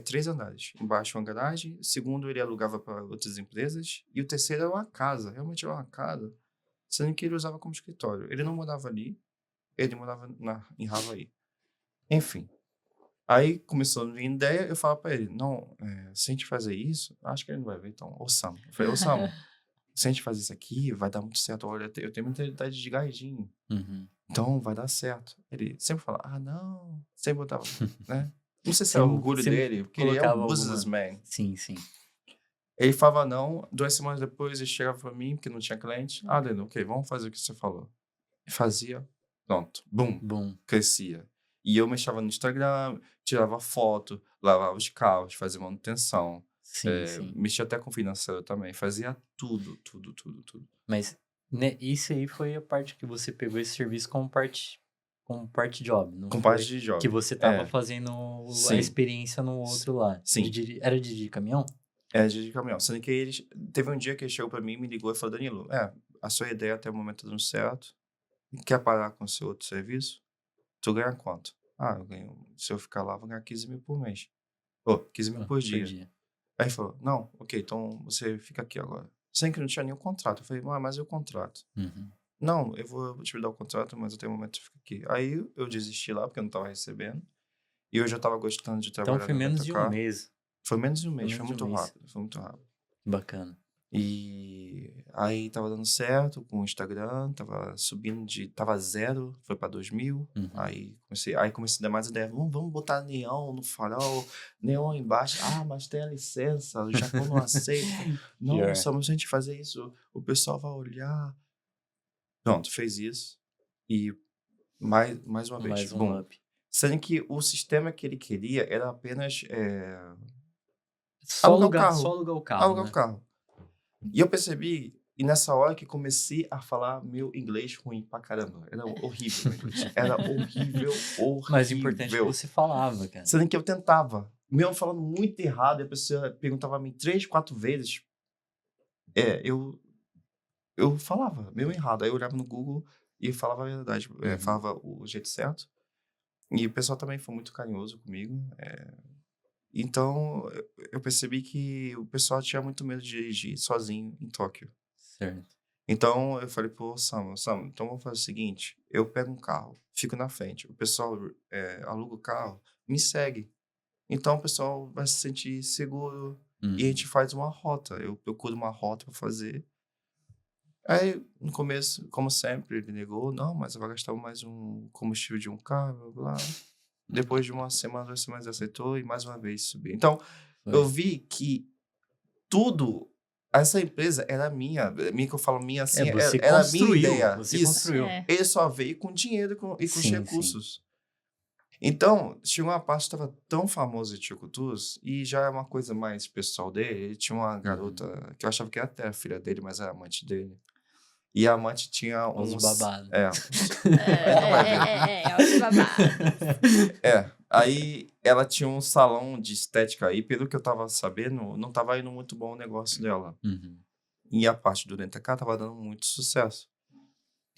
3 andares. Embaixo uma garagem, o segundo ele alugava para outras empresas, e o terceiro era uma casa, realmente era uma casa, sendo que ele usava como escritório. Ele não morava ali, ele morava em Havaí. Enfim, aí começou a vir ideia, eu falava para ele, não, se a gente fazer isso, acho que ele não vai ver, então, ô Sam. Eu falei, ô Sam, se a gente fazer isso aqui, vai dar muito certo. Olha, eu tenho mentalidade de gardinho. Uhum. Então vai dar certo. Ele sempre fala, não. Sempre botava, né? Não sei se é Sempre- orgulho sempre dele, porque ele é colocava um alguma. businessman. Sim, sim. Ele falava não, 2 semanas depois ele chegava pra mim, porque não tinha cliente. Ah, Leno, ok, vamos fazer o que você falou. E fazia, pronto, bum, Bom. crescia. E eu mexava no Instagram, tirava foto, lavava os carros, fazia manutenção. Sim, sim. Mexia até com financeiro também, fazia tudo. Mas né, isso aí foi a parte que você pegou esse serviço como parte job, não Com foi parte de job. que você tava fazendo a Sim. experiência no outro lá. Sim. Era de dirigir caminhão? É, de caminhão. Sendo que teve um dia que ele chegou pra mim, me ligou e falou, Danilo, a sua ideia até o momento tá dando certo. Quer parar com o seu outro serviço? Tu ganha quanto? Ah, eu ganho, se eu ficar lá, eu vou ganhar 15 mil por mês. 15 mil Ah, por por dia. dia. Aí ele falou, não, ok, então você fica aqui agora. Sem que não tinha nenhum contrato. Eu falei, mas e o contrato? Uhum. Não, eu vou te dar o contrato, mas até o momento você fica aqui. Aí eu desisti lá, porque eu não tava recebendo. E eu já tava gostando de Então trabalhar foi no menos de um Rent-A-Car. mês. Foi menos de um Foi mês, foi menos de um muito mês. rápido, foi muito rápido. Bacana. E aí tava dando certo com o Instagram, tava subindo tava 0, foi pra 2.000. Uhum. Aí comecei a dar mais ideia. Vamos botar neon no farol, neon embaixo. Ah, mas tem a licença, o Japão não aceita. Não, Pior. só se a gente fazer isso, o pessoal vai olhar. Pronto, fez isso. E mais uma vez, Mais um bom. up. Sendo que o sistema que ele queria era apenas Só alugar o alugar carro. o carro, Alugar né? o carro. E eu percebi, e nessa hora que comecei a falar meu inglês ruim pra caramba. Era horrível meu inglês. Era horrível. Mas o importante é que você falava, cara. Sendo que eu tentava. Mesmo falando muito errado, e a pessoa perguntava a mim 3, 4 vezes. Eu falava, mesmo errado. Aí eu olhava no Google e falava a verdade. Uhum. Falava o jeito certo. E o pessoal também foi muito carinhoso comigo. Então, eu percebi que o pessoal tinha muito medo de dirigir sozinho em Tóquio. Certo. Então, eu falei, pô, Sam, então vamos fazer o seguinte, eu pego um carro, fico na frente, o pessoal aluga o carro, me segue. Então, o pessoal vai se sentir seguro e a gente faz uma rota. Eu procuro uma rota para fazer Aí, no começo, como sempre, ele negou. Não, mas eu vou gastar mais um combustível de um carro, blá, blá. Depois de uma semana, 2 semanas, aceitou e mais uma vez subiu. Então, eu Foi. vi que tudo, essa empresa era minha que eu falo minha assim, Você era a minha construiu, ideia. você Isso. construiu. É. Ele só veio com dinheiro e com os Sim, recursos. Então, tinha uma parte que estava tão famosa de Tio Cutus, e já é uma coisa mais pessoal dele. Ele tinha uma garota que eu achava que era até a filha dele, mas era a amante dele. E a amante tinha Os uns. babados. Ainda vai ver. Os babados. Aí ela tinha um salão de estética e pelo que eu tava sabendo, não tava indo muito bom o negócio dela. Uhum. E a parte do Dentacá tava dando muito sucesso.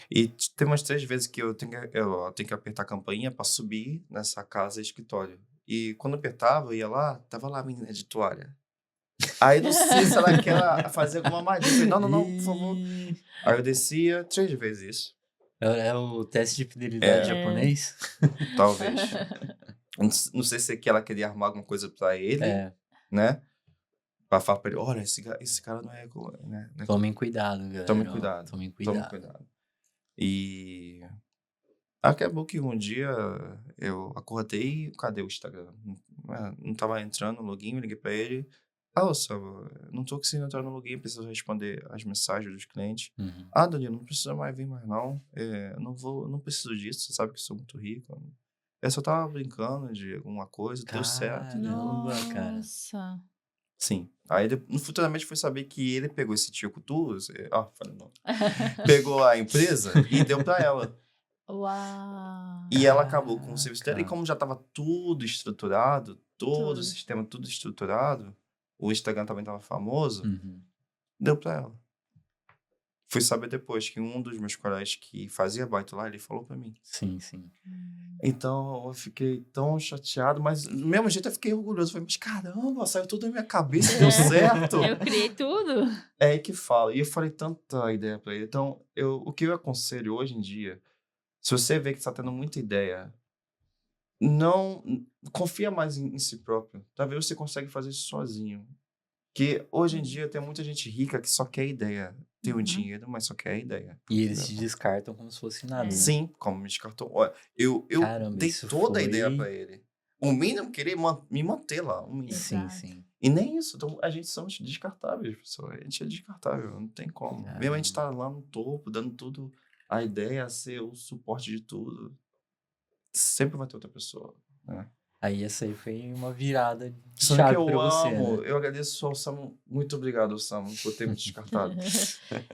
E tem umas 3 vezes que eu tenho que apertar a campainha pra subir nessa casa escritório. E quando eu apertava, eu ia lá, tava lá a menina de toalha. Aí não sei se ela quer fazer alguma magia. Eu falei, não, por favor. Ih, Aí eu descia 3 vezes isso. É o teste de fidelidade É. japonês? Talvez. Não sei se é que ela queria armar alguma coisa pra ele, É, né? Pra falar pra ele, olha, esse cara não é... Né? tomem cuidado, galera. Tomem ó, cuidado. Tomem Tome cuidado. cuidado. E acabou que um dia eu acordei e cadê o Instagram? Não tava entrando no login, eu liguei pra ele. Sam, não tô conseguindo entrar no login, preciso responder as mensagens dos clientes. Uhum. Danilo, não precisa mais vir mais não. Não preciso disso, você sabe que eu sou muito rico. Eu só tava brincando de alguma coisa, deu certo. Caramba, cara. Nossa. Sim. Aí, futuramente, fui saber que ele pegou esse tio Cutus, falei não. Pegou a empresa e deu pra ela. Uau. E ela acabou com o serviço dela. E Caraca. como já tava tudo estruturado, todo o Tudo. sistema tudo estruturado, o Instagram também tava famoso, Uhum. deu pra ela. Fui saber depois que um dos meus colegas que fazia baito lá, ele falou pra mim. Sim, sim. Então, eu fiquei tão chateado, mas do mesmo jeito eu fiquei orgulhoso. Falei, mas caramba, saiu tudo da minha cabeça, deu certo. Eu criei tudo. É aí que fala. E eu falei tanta ideia pra ele. Então, o que eu aconselho hoje em dia, se você vê que está tendo muita ideia, não confia mais em si próprio. Talvez você consegue fazer isso sozinho. Que hoje em dia tem muita gente rica que só quer ideia. Tem o dinheiro, mas só quer ideia. E eles te descartam como se fosse nada, né? Sim, como me descartou. Olha, eu Caramba, dei isso toda a ideia foi- pra ele. O mínimo querer me manter lá. O mínimo. Sim, Exato. sim. E nem isso. Então, a gente somos descartáveis, pessoal. A gente é descartável, não tem como. Mesmo a gente tá lá no topo, dando tudo, a ideia é ser o suporte de tudo. Sempre vai ter outra pessoa, né? Aí essa aí foi uma virada de Só chave que eu pra você, amo, né? eu agradeço ao Sam. Muito obrigado, Sam, por ter me descartado.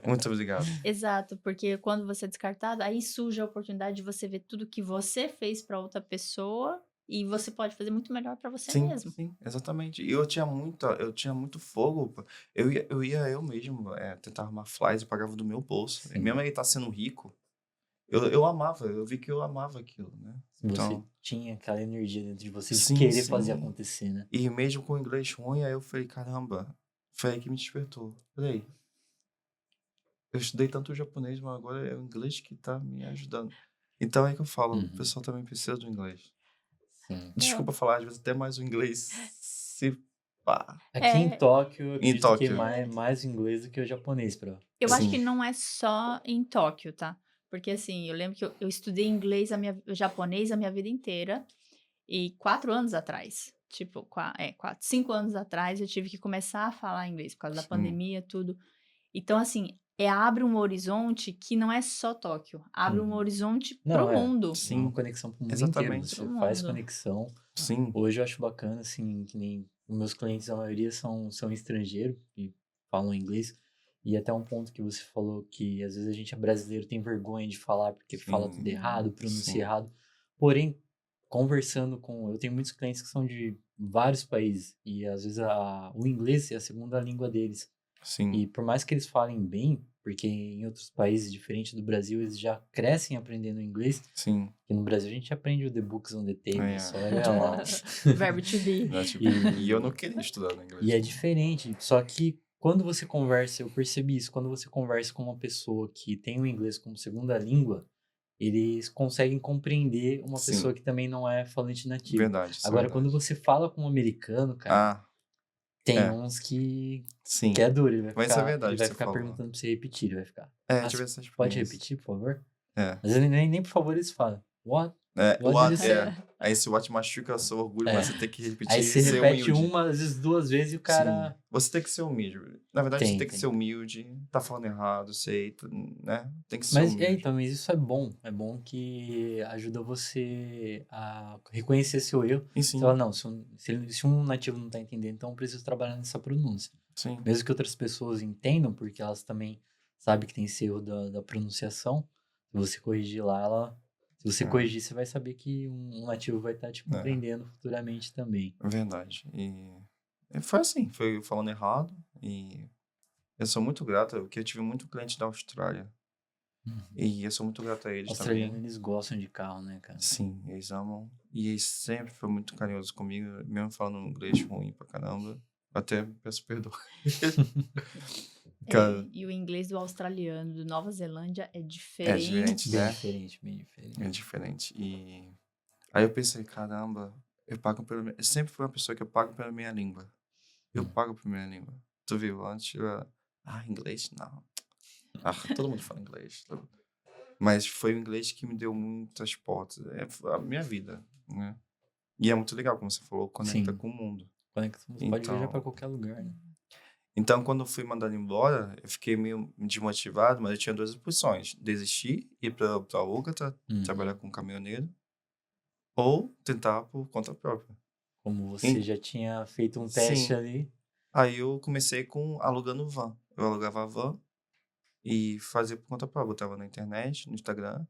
Muito obrigado. Exato, porque quando você é descartado, aí surge a oportunidade de você ver tudo que você fez pra outra pessoa e você pode fazer muito melhor pra você Sim, mesmo. sim, exatamente. E eu tinha muito fogo. Eu mesmo tentar arrumar flies, eu pagava do meu bolso. E Sim. mesmo ele tá sendo rico, eu amava, eu vi que eu amava aquilo, né? Você Então, tinha aquela energia dentro de você de sim, querer sim. fazer acontecer, né? E mesmo com o inglês ruim, aí eu falei, caramba, foi aí que me despertou. Falei, eu estudei tanto o japonês, mas agora é o inglês que tá me ajudando. Então é que eu falo, o pessoal também precisa do inglês. Sim. Desculpa falar, às vezes até mais o inglês se pá. Aqui em É. Tóquio, eu Em acredito que Tóquio. é mais o inglês do que o japonês, Eu acho Sim. que não é só em Tóquio, tá? Porque assim, eu lembro que eu estudei japonês a minha vida inteira. E 4 anos atrás, tipo, 5 anos atrás, eu tive que começar a falar inglês por causa da Sim. pandemia, tudo. Então, assim, abre um horizonte que não é só Tóquio, abre um horizonte pro mundo. Sim, uma conexão pro mundo Exatamente. inteiro. Você Pro faz mundo. conexão. Sim. Hoje eu acho bacana, assim, que nem os meus clientes, a maioria são estrangeiros e falam inglês. E até um ponto que você falou que às vezes a gente é brasileiro, tem vergonha de falar porque fala tudo errado, pronuncia Sim. errado. Porém, conversando eu tenho muitos clientes que são de vários países e às vezes o inglês é a segunda língua deles. Sim. E por mais que eles falem bem, porque em outros países diferentes do Brasil eles já crescem aprendendo inglês, Sim. e no Brasil a gente aprende o the books on the table, só olha lá. Verbo to be. Né, tipo, E- e eu não queria estudar no inglês. E é diferente, só que quando você conversa, eu percebi isso, quando você conversa com uma pessoa que tem o inglês como segunda língua, eles conseguem compreender uma Sim. pessoa que também não é falante nativo. Verdade. isso é Agora, verdade. quando você fala com um americano, cara, Ah, Tem É, uns que sim. é duro, ele vai Mas isso é ficar, verdade ele que vai você ficar falou. perguntando pra você repetir, ele vai ficar. É, Ah, tive você essa pode experiência. repetir, por favor? É. Às vezes nem por favor eles falam. What? É, What did you say? aí esse what machuca o seu orgulho, mas É. você tem que Aí repetir e você ser repete humilde. uma, às vezes duas vezes e o Sim. cara. Você tem que ser humilde. Na verdade, você tem que Tem. ser humilde. Tá falando errado, sei, né? Tem que ser Mas, humilde. então, mas isso é bom. É bom que ajuda você a reconhecer seu erro. E Você sim, fala, não, se um nativo não tá entendendo, então eu preciso trabalhar nessa pronúncia. sim. Mesmo que outras pessoas entendam, porque elas também sabem que tem esse erro da pronunciação. Se você corrigir lá, se você É. corrigir, você vai saber que um nativo vai estar te É. compreendendo futuramente também. Verdade. E foi assim, foi falando errado. E eu sou muito grato, porque eu tive muito cliente da Austrália. E eu sou muito grato a eles Australianos, também. eles gostam de carro, né, cara? Sim, eles amam. E eles sempre foram muito carinhosos comigo, mesmo falando inglês ruim pra caramba. Até peço perdão. Cara, E o inglês do australiano, do Nova Zelândia, é é diferente. diferente, Bem né? diferente, bem diferente. É diferente. E aí eu pensei, caramba, eu pago pelo. Eu sempre fui uma pessoa que eu pago pela minha língua. Eu pago pela minha língua. Tu viu? Antes eu. Inglês? Não. Todo mundo fala inglês. Mas foi o inglês que me deu muitas portas. Foi a minha vida, né? E é muito legal, como você falou, conecta Sim. com o mundo. Você pode viajar pra qualquer lugar, né? Então, quando eu fui mandado embora, eu fiquei meio desmotivado, mas eu tinha duas opções. Desistir, ir pra Bogotá, trabalhar com caminhoneiro, ou tentar por conta própria. Como você já tinha feito um teste Sim. ali. Aí eu comecei alugando van. Eu alugava a van e fazia por conta própria. Botava na internet, no Instagram,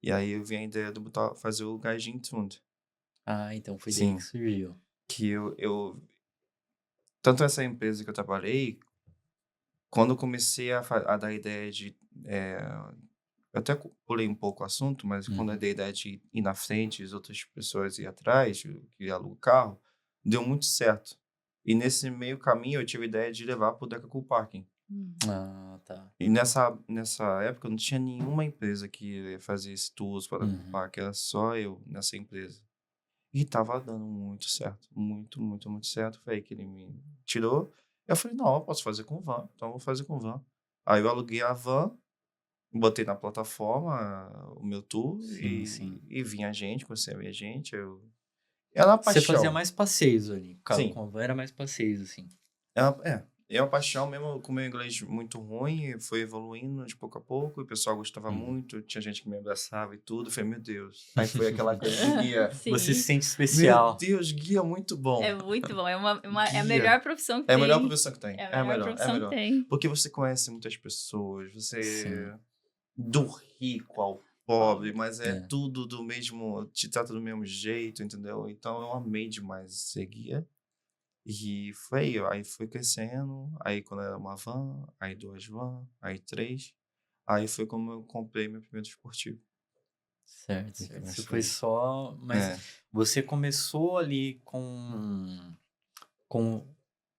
e aí eu vi a ideia de fazer o Gaijin Tund. Então foi daí Sim. que surgiu. Que eu... Tanto essa empresa que eu trabalhei, quando eu comecei a dar ideia de... eu até pulei um pouco o assunto, mas quando eu dei a ideia de ir na frente, as outras pessoas ir atrás, que alugam o carro, deu muito certo. E nesse meio caminho eu tive a ideia de levar pro Decacool Parking. Tá. E nessa época não tinha nenhuma empresa que fazia esse tours para Decacool Parking, era só eu nessa empresa. E tava dando muito certo, muito, muito, muito certo. Foi aí que ele me tirou. Eu falei, não, eu posso fazer com van, então eu vou fazer com van. Aí eu aluguei a van, botei na plataforma o meu tour Sim. e vinha gente, conhecia a minha gente. Era uma Você fazia paixão. mais passeios ali. Sim. Com a van era mais passeios, assim. É uma paixão mesmo, com o meu inglês muito ruim, foi evoluindo de pouco a pouco, e o pessoal gostava muito, tinha gente que me abraçava e tudo, eu falei, meu Deus. Aí foi aquela coisa de guia. Sim. Você se sente especial. Meu Deus, guia muito bom. É muito bom. É a Guia. melhor profissão que É a tem. melhor profissão que tem. É a melhor profissão que tem. Porque você conhece muitas pessoas, você... Sim. Do rico ao pobre, mas É. tudo do mesmo... Te trata do mesmo jeito, entendeu? Então eu amei demais ser guia. E aí foi crescendo, aí quando era uma van, aí 2 van, aí 3. Aí foi como eu comprei meu primeiro esportivo. Certo. Então, Você isso foi aí. só... Mas você começou ali com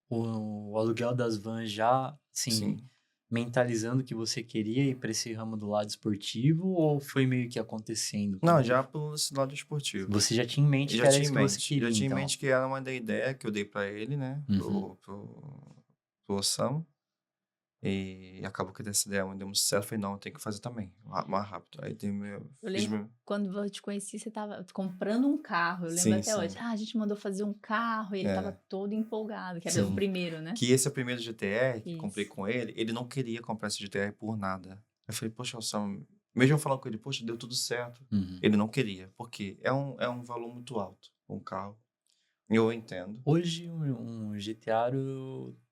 o aluguel das vans já, assim, Sim. mentalizando que você queria ir para esse ramo do lado esportivo ou foi meio que acontecendo? Não, Como já que- pelo esse lado esportivo. Você já tinha em mente que Já era tinha em isso que você mente. queria, Já tinha em então. mente que era uma da ideia que eu dei pra ele, né? Pro Osama. E acabou que dessa ideia deu muito certo. Eu falei, não, eu tenho que fazer também. Mais rápido. Aí tem Eu lembro quando eu te conheci, você estava comprando um carro. Eu lembro Sim, até sim. hoje. A gente mandou fazer um carro e ele estava todo empolgado, que era Sim. o primeiro, né? Que esse é o primeiro GTR que eu Isso. comprei com ele. Ele não queria comprar esse GTR por nada. Eu falei, poxa, Osama... Mesmo eu falando com ele, poxa, deu tudo certo. Ele não queria. Porque é um valor muito alto, um carro. Eu entendo. Hoje, um GTA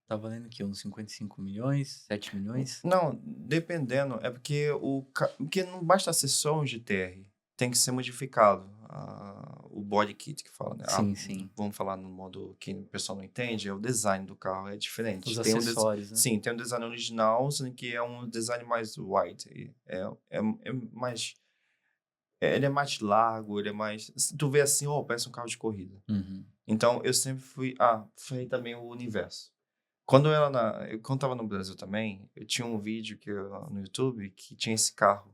tá valendo o quê? Uns 55 milhões? 7 milhões? Não, dependendo. É porque porque não basta ser só um GTR. Tem que ser modificado. O body kit que fala, né? Sim. Vamos falar no modo que o pessoal não entende. É o design do carro. É diferente. Os Tem acessórios, né? Sim, tem um design original, sendo que é um design mais white. É mais... Ele é mais largo, ele é mais... Tu vê assim, parece um carro de corrida. Então, eu sempre foi também o universo. Quando eu tava no Brasil também, eu tinha um vídeo no YouTube que tinha esse carro.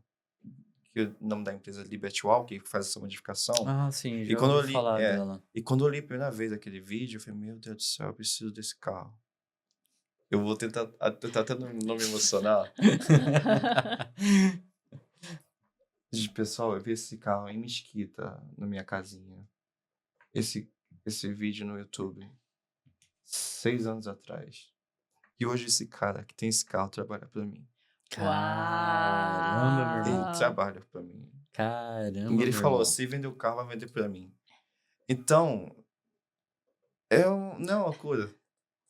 que o nome da empresa é Liberty Walk, que faz essa modificação. Ah, sim, E já quando eu ouvi li, falar dela. e quando eu li a primeira vez aquele vídeo, eu falei, meu Deus do céu, eu preciso desse carro. Eu vou tentar até não me emocionar. Pessoal, eu vi esse carro em Mesquita, na minha casinha. Esse vídeo no YouTube, 6 anos atrás. E hoje esse cara que tem esse carro trabalha pra mim. Caramba, meu Ele irmão. trabalha pra mim. Caramba, E ele meu falou, irmão. se vender o carro, vai vender pra mim. Então, não é uma coisa.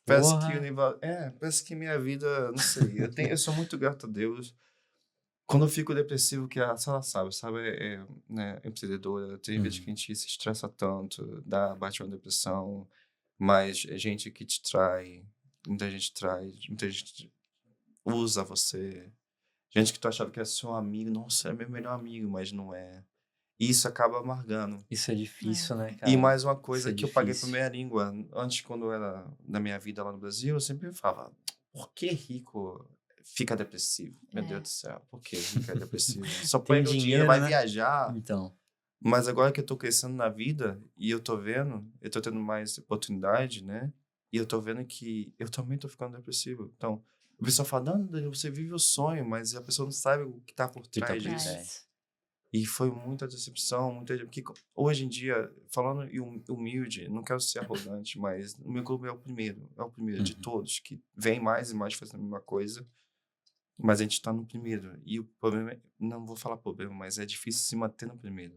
Parece que Porra. parece que minha vida, não sei, eu sou muito grato a Deus. Quando eu fico depressivo, que a Sara sabe, né, empreendedora, tem vezes que a gente se estressa tanto, bate uma depressão, mas é gente que te trai, muita gente usa você, gente que tu achava que era seu amigo, nossa, é meu melhor amigo, mas não é. E isso acaba amargando. Isso é difícil, né, E cara? mais uma Isso coisa é que eu paguei por difícil. minha língua. Antes, quando eu era na minha vida lá no Brasil, eu sempre falava, por que rico fica depressivo? Meu Deus do céu, por que rico é depressivo? Só Tem pega o dinheiro, dinheiro, vai né? viajar. Então, Mas agora que eu tô crescendo na vida e eu tô vendo, eu tô tendo mais oportunidade, né? E eu tô vendo que eu também tô ficando depressivo. Então, o pessoal fala, não, Danilo, você vive o sonho, mas a pessoa não sabe o que tá por que tá trás por disso. trás. E foi muita decepção, porque hoje em dia, falando humilde, não quero ser arrogante, mas o meu clube é o primeiro de Uhum. todos, que vem mais e mais fazendo a mesma coisa, mas a gente tá no primeiro. E o problema, não vou falar problema, mas é difícil se manter no primeiro.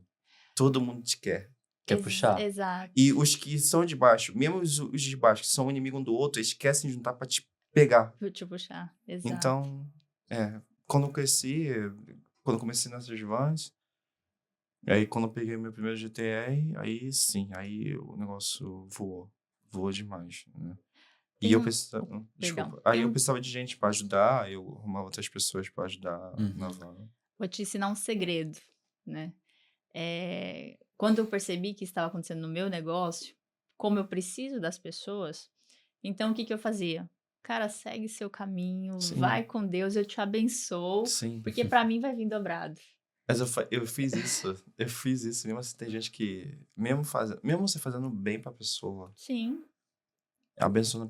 Todo mundo te quer. Quer puxar? Exato. E os que são de baixo, mesmo os de baixo, que são inimigo um do outro, eles esquecem de juntar pra te pegar. Vou te puxar. Exato. Então, quando eu cresci, quando eu comecei nessas vans, aí quando eu peguei meu primeiro GTR, aí sim, aí o negócio voou demais, né? E Tem eu um. precisava, Perdão. desculpa, aí Tem eu um. precisava de gente pra ajudar, eu arrumava outras pessoas pra ajudar na Uhum. van. Vou te ensinar um segredo, né? Quando eu percebi que estava acontecendo no meu negócio, como eu preciso das pessoas, então o que eu fazia? Cara, segue seu caminho, Sim, vai com Deus, eu te abençoo, sim. porque para mim vai vir dobrado. Mas eu fiz isso, mesmo assim, tem gente que, mesmo você fazendo bem pra pessoa, Sim, abençoando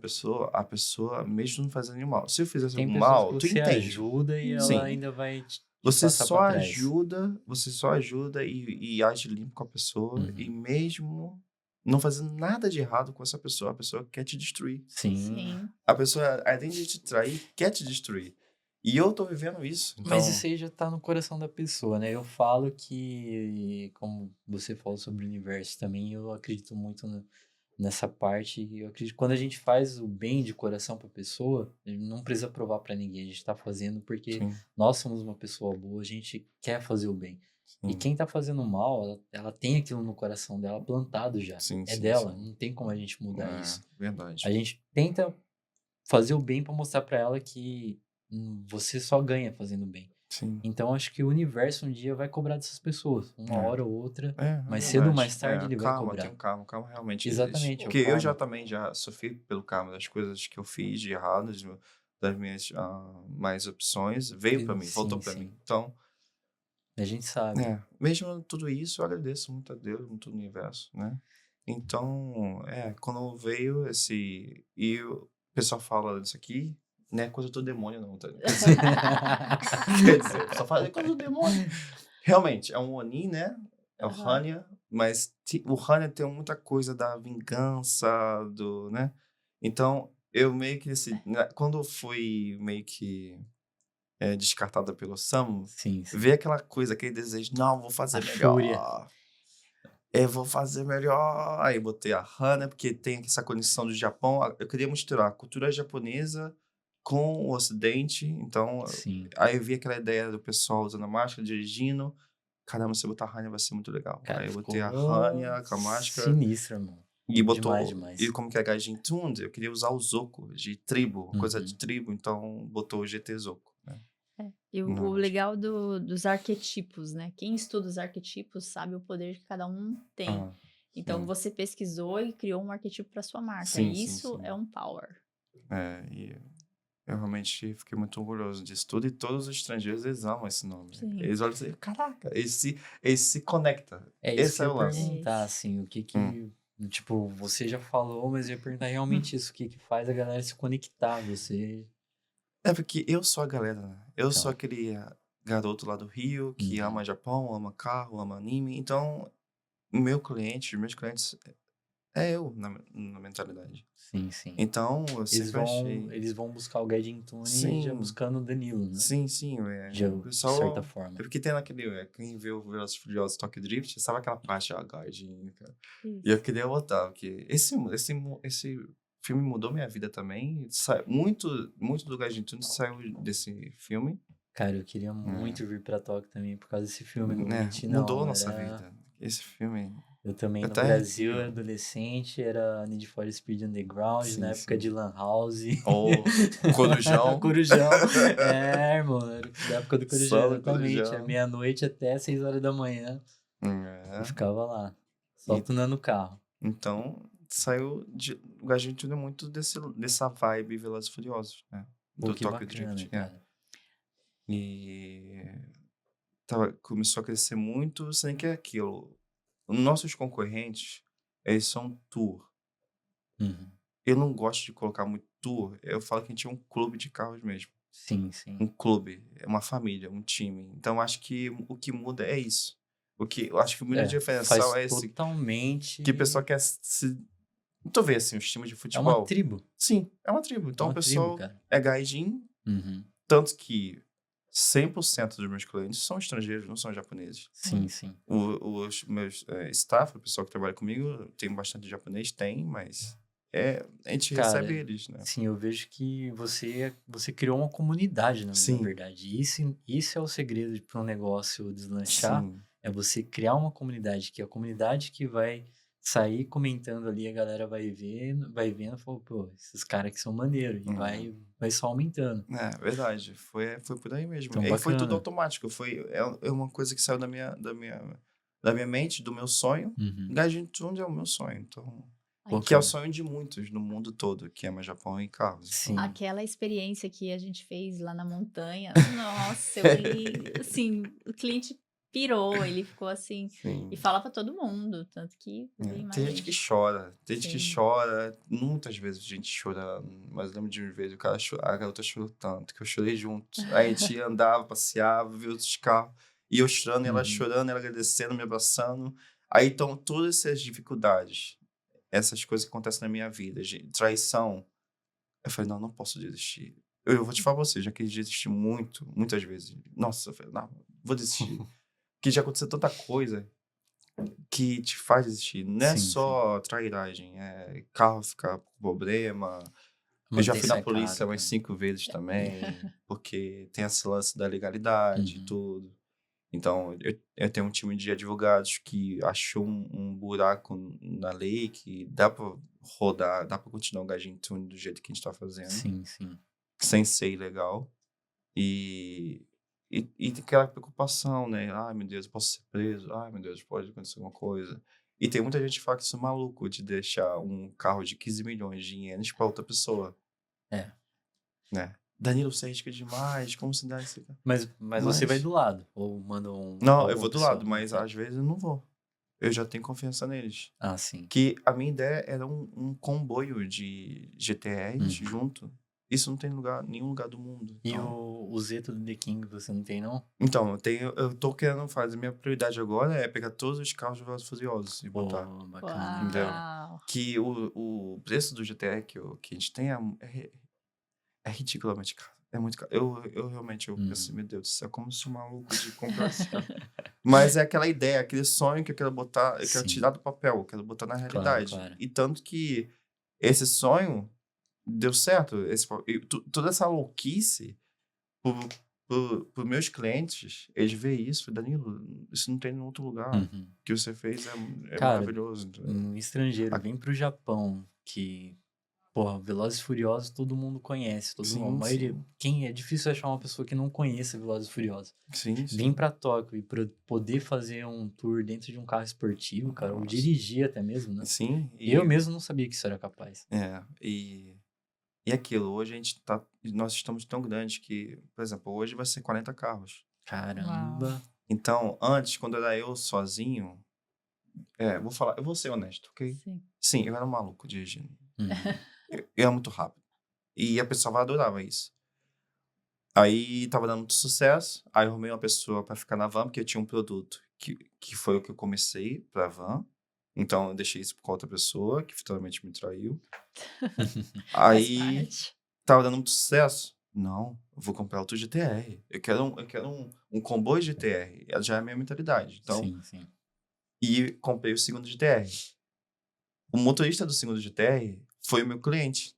a pessoa mesmo não fazendo nenhum mal. Se eu fizesse Tem algum pessoas que mal, tu você entende. ajuda e ela Sim. ainda vai te Você passar só pra trás. ajuda e age limpo com a pessoa, e Uhum. mesmo não fazendo nada de errado com essa pessoa, a pessoa quer te destruir. Sim. sim. A pessoa, além de te trair, quer te destruir. E eu tô vivendo isso. Então, Mas isso aí já tá no coração da pessoa, né? Eu falo que, como você falou sobre o universo também, eu acredito muito nessa parte. Eu acredito que quando a gente faz o bem de coração pra pessoa, a gente não precisa provar pra ninguém. A gente tá fazendo porque sim, nós somos uma pessoa boa, a gente quer fazer o bem. E sim, quem tá fazendo mal, ela tem aquilo no coração dela plantado já. sim, É sim, dela, sim. não tem como a gente mudar isso. A Verdade. gente tenta fazer o bem pra mostrar pra ela que você só ganha fazendo bem. Sim. Então acho que o universo um dia vai cobrar dessas pessoas, uma É. hora ou outra, É mais cedo ou verdade. mais tarde ele vai Karma, tem cobrar. um karma. O karma realmente existe. Exatamente, é o Porque eu karma. também já sofri pelo karma das coisas que eu fiz de errado, das minhas mais opções. Veio pra mim, voltou Sim, pra sim. mim. Então, A gente sabe. mesmo tudo isso, eu agradeço muito a Deus, muito ao universo, né? Então, quando veio esse... E o pessoal fala disso aqui, não é coisa do demônio não, tá? Quer dizer, o pessoal fala, é coisa do demônio. Realmente, é um Oni, né? É o Aham. Hanya, mas o Hanya tem muita coisa da vingança, né? Então, eu meio que, quando eu fui meio que descartada pelo Sam, Sim, sim. ver aquela coisa, aquele desejo, não, vou fazer A melhor. fúria. Eu vou fazer melhor. Aí botei a Hana, porque tem essa conexão do Japão. Eu queria misturar a cultura japonesa com o Ocidente. Então, Sim. aí eu vi aquela ideia do pessoal usando a máscara, dirigindo. Caramba, se eu botar a Hanya vai ser muito legal. Cara, Aí eu ficou botei a Hanya com a máscara sinistro, irmão. e Demais, botou. demais. E como que é Gaijin Tund, eu queria usar o Zoku de tribo, coisa de Uhum. tribo. Então, botou o GT Zoku, né? E o Não, legal dos arquetipos, né? Quem estuda os arquetipos sabe o poder que cada um tem. Então, sim. você pesquisou e criou um arquetipo para sua marca. Sim, E sim, isso sim. é um power. Eu realmente fiquei muito orgulhoso disso tudo. E todos os estrangeiros, eles amam esse nome. Sim. Eles olham assim, caraca, esse conecta. É isso que Esse é eu o ia lance. perguntar, É assim, o que Hum. que... Tipo, você já falou, mas eu ia perguntar realmente isso, o que que faz a galera se conectar, você... É porque eu sou a galera, né? Eu sou Então, aquele garoto lá do Rio que ama Japão, ama carro, ama anime. Então, meus clientes, é eu na mentalidade. sim, sim. Então, eu sempre achei. Eles vão buscar o Gaijin Tune já Sim, buscando o Danilo, né? sim. Já, O de certa pessoal. É forma. porque tem naquele. Quem vê o Velozes e Furiosos Tokyo Drift, sabe aquela parte, guardinha, cara. E eu isso. queria botar, porque esse filme mudou minha vida também. Muito do Gaijin Tune saiu desse filme. Cara, eu queria É. muito vir pra Tóquio também por causa desse filme, não vou mentir, Mudou a não. nossa Era... vida. Esse filme. Eu também Eu no até Brasil, arrepio. era adolescente, era Need for Speed Underground, na época de Sim. Lan House. Ou Corujão. Corujão. É, irmão, era da época do Corujão, Só no exatamente. É Corujão. meia-noite até 6 horas da manhã. Eu É. ficava lá, só E, tunando o carro. então, saiu de. O Argentina é muito dessa vibe Velozes e Furiosos, né? Pô, Do que Tokyo bacana, Drift. É. cara. E começou a crescer muito, sem que é aquilo. Os nossos concorrentes, eles são tour. Uhum. Eu não gosto de colocar muito tour. Eu falo que a gente é um clube de carros mesmo. Sim, sim. Um clube, é uma família, um time. Então, acho que o que muda é isso. Eu acho que o único diferencial Faz é esse. Que o pessoal totalmente... quer se. Tu vê, assim, os times de É uma futebol. tribo. Sim, é uma tribo. É Então, o uma tribo, pessoal cara. é gaijin, Uhum. tanto que 100% dos meus clientes são estrangeiros, não são japoneses. Sim, sim. Os meus staff, o pessoal que trabalha comigo, tem bastante japonês? Tem, mas a gente recebe Cara, eles, né? sim, eu vejo que você criou uma comunidade, na Sim, verdade. Isso é o segredo para um negócio deslanchar, sim. é você criar uma comunidade, que é a comunidade que vai sair comentando ali, a galera vai vendo, e fala, pô, esses caras que são maneiros, e vai só aumentando. É verdade, foi por aí mesmo. Então, E aí foi tudo bacana. automático, é uma coisa que saiu da minha mente, do meu sonho. Uhum. Gaijin Tune é o meu sonho, então, Pô, que é o cara, sonho de muitos no mundo todo, que ama Japão e carros. Então, sim. Aquela experiência que a gente fez lá na montanha, nossa, assim, o cliente pirou, ele ficou assim, e sim. fala pra todo mundo, tanto que veio Tem mais gente que gente. chora, Sim. muitas vezes a gente chora, mas eu lembro de uma vez a garota chorou tanto, que eu chorei junto. Aí a gente andava, passeava, via outros carros, e eu chorando, e ela Uhum. chorando, ela agradecendo, me abraçando. Aí então, todas essas dificuldades, essas coisas que acontecem na minha vida, traição, eu falei, não posso desistir. Eu vou te falar pra você, já quis desistir muitas vezes. Nossa, eu falei, não, vou desistir. Porque já aconteceu tanta coisa que te faz desistir. Não é Sim, sim. só trairagem, é carro ficar com problema. Eu já Manter fui na cercado, polícia umas cara. 5 vezes também, porque tem esse lance da legalidade e Uhum. tudo. Então, eu tenho um time de advogados que achou um buraco na lei que dá pra rodar, dá pra continuar o Gaijin Tune do jeito que a gente tá fazendo, Sim, sim. sem ser ilegal. E, e tem aquela preocupação, né? Ai, meu Deus, eu posso ser preso. Ai, meu Deus, pode acontecer alguma coisa. E tem muita gente que fala que isso é maluco de deixar um carro de 15 milhões de ienes pra outra pessoa, É. né? Danilo, você arrisca demais, como se dá isso? Mas você vai do lado, ou manda Não, eu alguma vou do lado, pessoa? mas Então. às vezes eu não vou. Eu já tenho confiança neles. Ah, sim. Que a minha ideia era um comboio de GTRs Uhum. junto. Isso não tem nenhum lugar do mundo. E o Zeto do The King você não tem, não? Então, eu tô querendo fazer. Minha prioridade agora é pegar todos os carros de Velozes e Furiosos e Pô, botar. bacana, Entendeu? cara. Uau! Que o preço do GTR que a gente tem é ridiculamente caro. É muito caro. Eu realmente penso assim, Uhum. meu Deus do céu, como sou maluco de comprar esse carro. Mas é aquela ideia, aquele sonho que eu quero botar, eu quero Sim, tirar do papel, eu quero botar na claro, realidade. claro. E tanto que esse sonho deu certo. Toda essa louquice por meus clientes, eles veem isso, Danilo, isso não tem em outro lugar. O Uhum. que você fez é Cara, maravilhoso. um estrangeiro Ah, vem pro Japão, que, porra, Velozes e Furiosos todo mundo conhece, a sim, maioria, sim, é difícil achar uma pessoa que não conheça Velozes e Furiosos. sim, Vim sim. pra Tóquio e poder fazer um tour dentro de um carro esportivo, cara, ou Nossa. dirigir até mesmo, né? Sim, Eu mesmo não sabia que isso era capaz. e E aquilo, hoje nós estamos tão grandes que, por exemplo, hoje vai ser 40 carros. Caramba. Então, antes, quando era eu sozinho, eu vou ser honesto, ok? Sim. Sim, eu era um maluco dirigindo. Uhum. Eu era muito rápido. E a pessoa adorava isso. Aí tava dando muito sucesso. Aí eu arrumei uma pessoa pra ficar na van, porque eu tinha um produto que foi o que eu comecei pra van. Então eu deixei isso com outra pessoa, que finalmente me traiu. Faz Aí parte. tava dando muito sucesso. Não, eu vou comprar outro GTR. Eu quero um comboio GTR. Ela já é a minha mentalidade. Então, Sim. e comprei o segundo GTR. O motorista do segundo GTR foi o meu cliente.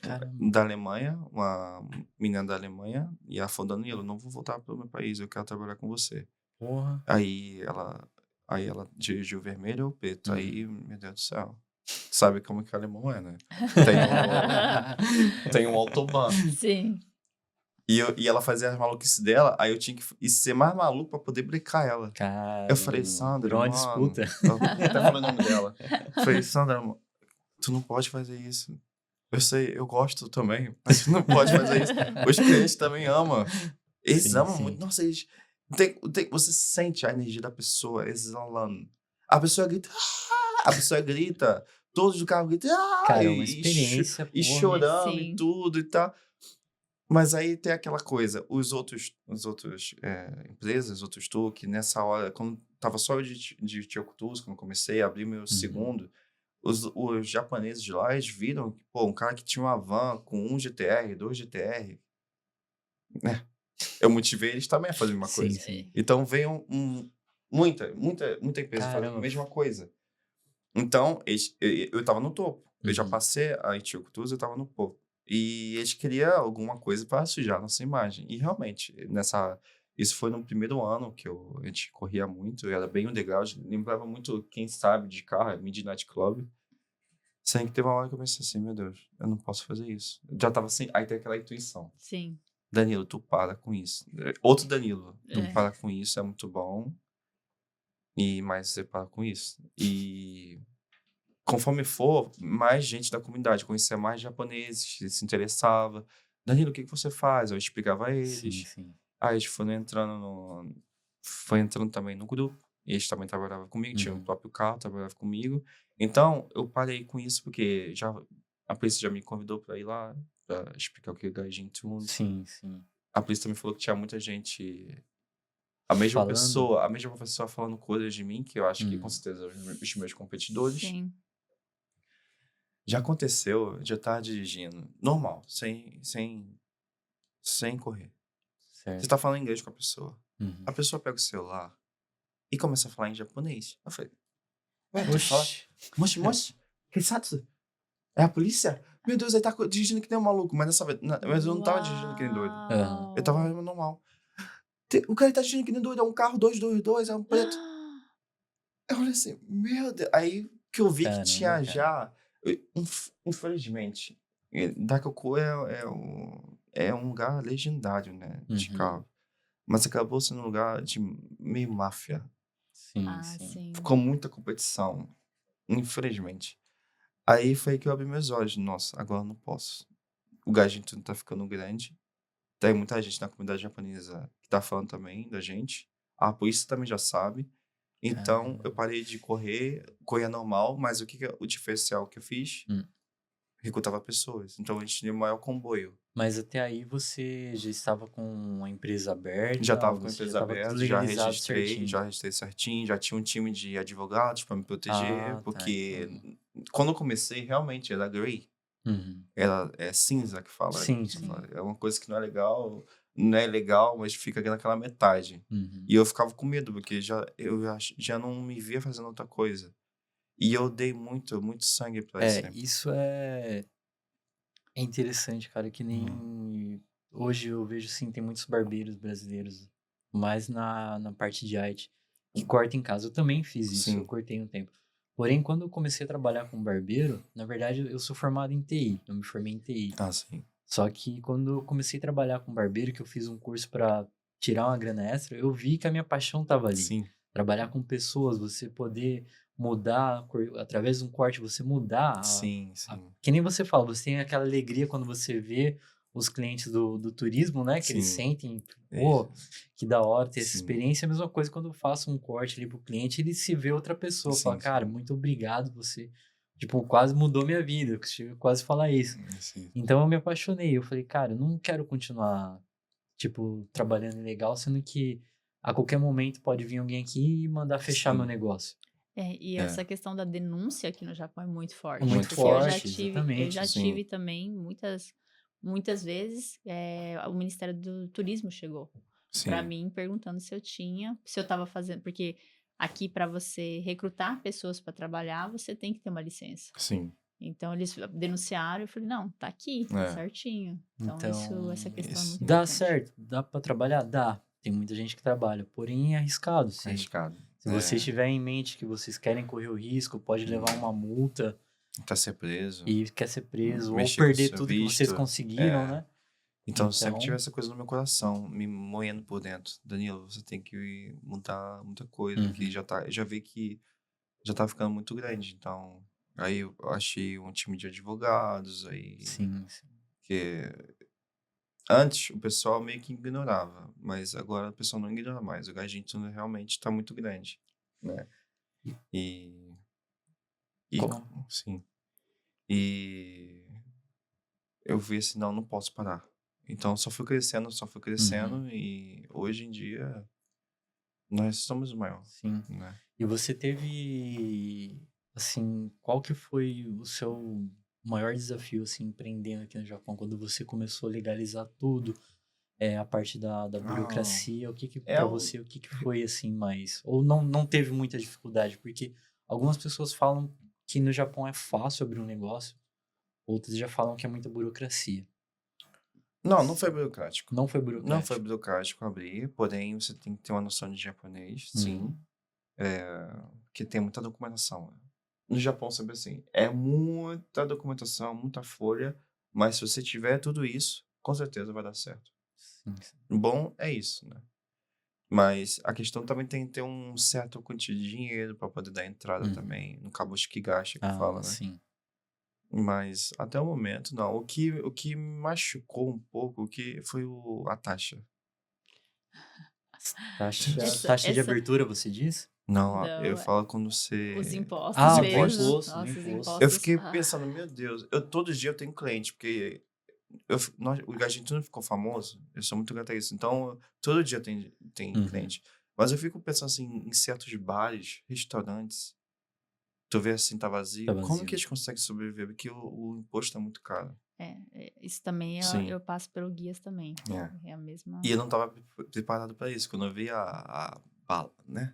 Caramba. Da Alemanha, uma menina da Alemanha, e ela falou, Danilo, eu não vou voltar para o meu país, eu quero trabalhar com você. Porra. Aí ela dirigiu o vermelho ou o preto. Aí, Uhum. meu Deus do céu. Sabe como que alemão é, né? Tem um autobahn. Sim. E ela fazia as maluquices dela, aí eu tinha que ser mais maluco pra poder brincar ela. Eu falei, Caramba. Sandra, Virou uma mano... disputa. Eu até falei o nome dela. Eu falei, Sandra, tu não pode fazer isso. Eu sei, eu gosto também, mas tu não pode fazer isso. Os clientes também amam. Eles Sim, amam sim. muito. Nossa, você sente a energia da pessoa exalando. A pessoa grita, todos do carro gritam, Cara, é uma experiência, e porra. chorando e Sim. tudo e tal. Mas aí tem aquela coisa, os outros empresas, outros tour, que nessa hora, quando tava só eu de Tiocutus, quando eu comecei a abrir meu segundo, os japoneses de lá, eles viram que, pô, um cara que tinha uma van com 1 GTR, 2 GTR, né? Eu motivei eles também a fazer a mesma coisa. Sim. Então veio muita empresa fazendo a Caramba. mesma coisa. Então, eu tava no topo. Eu já Uhum. passei a Itiocutus, eu tava no topo. E eles queriam alguma coisa para sujar nossa imagem. E realmente, isso foi no primeiro ano que a gente corria muito, eu era bem underground, lembrava muito, quem sabe, de carro, Midnight Club. Sem que teve uma hora que eu pensei assim, meu Deus, eu não posso fazer isso. Eu já tava assim, aí tem aquela intuição. Sim. Danilo, tu para com isso. Outro Danilo, tu É. para com isso, é muito bom. Mas você para com isso. E conforme for, mais gente da comunidade conhecia mais japoneses, se interessava. Danilo, o que você faz? Eu explicava a eles. Sim. Aí eles foram entrando foi entrando também no grupo. Eles também trabalhavam comigo, tinha o Uhum. próprio carro, trabalhava comigo. Então, eu parei com isso porque a polícia já me convidou para ir lá, para explicar o que é Gaijin Tunes. Sim. A polícia também falou que tinha muita gente, Falando. a mesma pessoa falando coisas de mim, que eu acho que com Uhum. certeza os meus competidores. Sim. Já aconteceu de eu estar dirigindo normal, sem correr. Você Certo. tá falando inglês com a pessoa. Uhum. A pessoa pega o celular e começa a falar em japonês. Eu falei, ué, tu fala, Oxi. moshi, Kisatsu? É a polícia? Meu Deus, ele tá dirigindo que nem um maluco. Mas dessa vez, mas eu não tava dirigindo que nem doido. Aham. Eu tava normal. O cara tá dirigindo que nem doido, é um carro 222, é um preto. Eu falei assim, meu Deus. Aí que eu vi que Caramba, tinha cara. já. Infelizmente, Daikoku é um lugar legendário, né? De Uhum. carro. Mas acabou sendo um lugar de meio máfia. Sim. Sim. Ficou muita competição, infelizmente. Aí foi que eu abri meus olhos. Nossa, agora eu não posso. O Gaijin tá ficando grande. Tem muita gente na comunidade japonesa que tá falando também da gente. A polícia também já sabe. Então, eu Caramba. parei de corria normal, mas o diferencial que eu fiz? Hum. Recrutava pessoas. Então, a gente tinha o maior comboio. Mas até aí você já estava com a empresa aberta, Já estava ou com a você já empresa estava tudo aberta, legalizado certinho? já registrei certinho, já tinha um time de advogados para me proteger, Ah, tá, porque entendi. quando eu comecei, realmente era grey. Uhum. É cinza que fala. Sim. É uma coisa que não é legal, mas fica naquela metade. Uhum. E eu ficava com medo, porque eu já não me via fazendo outra coisa. E eu dei muito, muito sangue pra isso. Isso é interessante, cara, que nem hoje eu vejo, sim, tem muitos barbeiros brasileiros, mais na parte de arte, que cortam em casa. Eu também fiz isso, eu Sim. cortei um tempo. Porém, quando eu comecei a trabalhar com barbeiro, na verdade eu sou formado em TI, eu me formei em TI. Ah, sim. Só que quando eu comecei a trabalhar com barbeiro, que eu fiz um curso para tirar uma grana extra, eu vi que a minha paixão tava ali. Sim. Trabalhar com pessoas, você poder mudar, através de um corte, você mudar. Sim, sim. Que nem você fala, você tem aquela alegria quando você vê os clientes do turismo, né? Que eles Sim. sentem, É pô, isso. que da hora ter essa Sim. experiência. É a mesma coisa quando eu faço um corte ali pro cliente, ele se vê outra pessoa. Fala, Sim, cara, sim. muito obrigado, você, tipo, quase mudou minha vida. Eu cheguei quase a falar isso. Sim. Então eu me apaixonei. Eu falei, cara, eu não quero continuar, tipo, trabalhando ilegal, sendo que a qualquer momento pode vir alguém aqui e mandar fechar meu Sim. negócio. E É. essa questão da denúncia aqui no Japão é muito forte. Muito Porque eu já forte, tive, exatamente. Sim. também muitas vezes o Ministério do Turismo chegou para Sim. mim perguntando se eu estava fazendo, porque aqui para você recrutar pessoas para trabalhar, você tem que ter uma licença. Sim. Então eles denunciaram, eu falei, não, tá aqui, tá É. certinho. Então essa questão é Isso. muito Dá importante. certo, dá pra trabalhar? Dá. Tem muita gente que trabalha, porém é arriscado. Arriscado. Se você tiver em mente que vocês querem correr o risco, pode levar uma multa Quer ser preso. e quer ser preso, ou Mexer com o perder seu tudo que vocês visto. conseguiram, É. né? Então, sempre Então- tive essa coisa no meu coração, me moendo por dentro. Danilo, você tem que mudar muita coisa, que Uhum. já vi que já tá ficando muito grande. Então, aí eu achei um time de advogados, aí Sim. que antes o pessoal meio que ignorava, mas agora o pessoal não ignora mais. O Argentina realmente tá muito grande, né? E Como- sim. E eu vi assim, não posso parar. Então só fui crescendo Uhum. e hoje em dia nós somos o maior, Sim. né? E você teve, assim, qual que foi o seu maior desafio, assim, empreendendo aqui no Japão, quando você começou a legalizar tudo, a parte da Ah, burocracia, é para o você, o que que foi, assim, mais... Ou não teve muita dificuldade, porque algumas pessoas falam que no Japão é fácil abrir um negócio, outras já falam que é muita burocracia. não foi burocrático. Não foi Não foi burocrático. burocrático abrir, porém você tem que ter uma noção de japonês, sim, Uhum. que tem muita documentação, né? No Japão sempre assim, é muita documentação, muita folha, mas se você tiver tudo isso, com certeza vai dar certo. Sim. O bom é isso, né? Mas a questão também tem que ter um certo quantia de dinheiro para poder dar entrada Uhum. também, no cabo de Kigashi que Ah, fala, né? sim. Mas até o momento, não. O que me machucou um pouco, foi a taxa. Taxa de Essa abertura, você diz? Não, eu não, falo quando os você... impostos Os Ah, o mesmo. impostos. imposto, o Nossa, os imposto. Eu impostos. fiquei pensando, meu Deus, todo dia eu tenho cliente, porque o argentino ficou famoso, eu sou muito grato a isso. Então, todo dia tem Uhum. cliente. Mas eu fico pensando assim, em certos bares, restaurantes, tu vê assim, tá vazio. Tá Como vazio. que eles conseguem sobreviver? Porque o imposto é muito caro. Isso também Sim. eu passo pelo guias também. É. É a mesma. E eu não tava preparado pra isso. Quando eu vi a bala, né?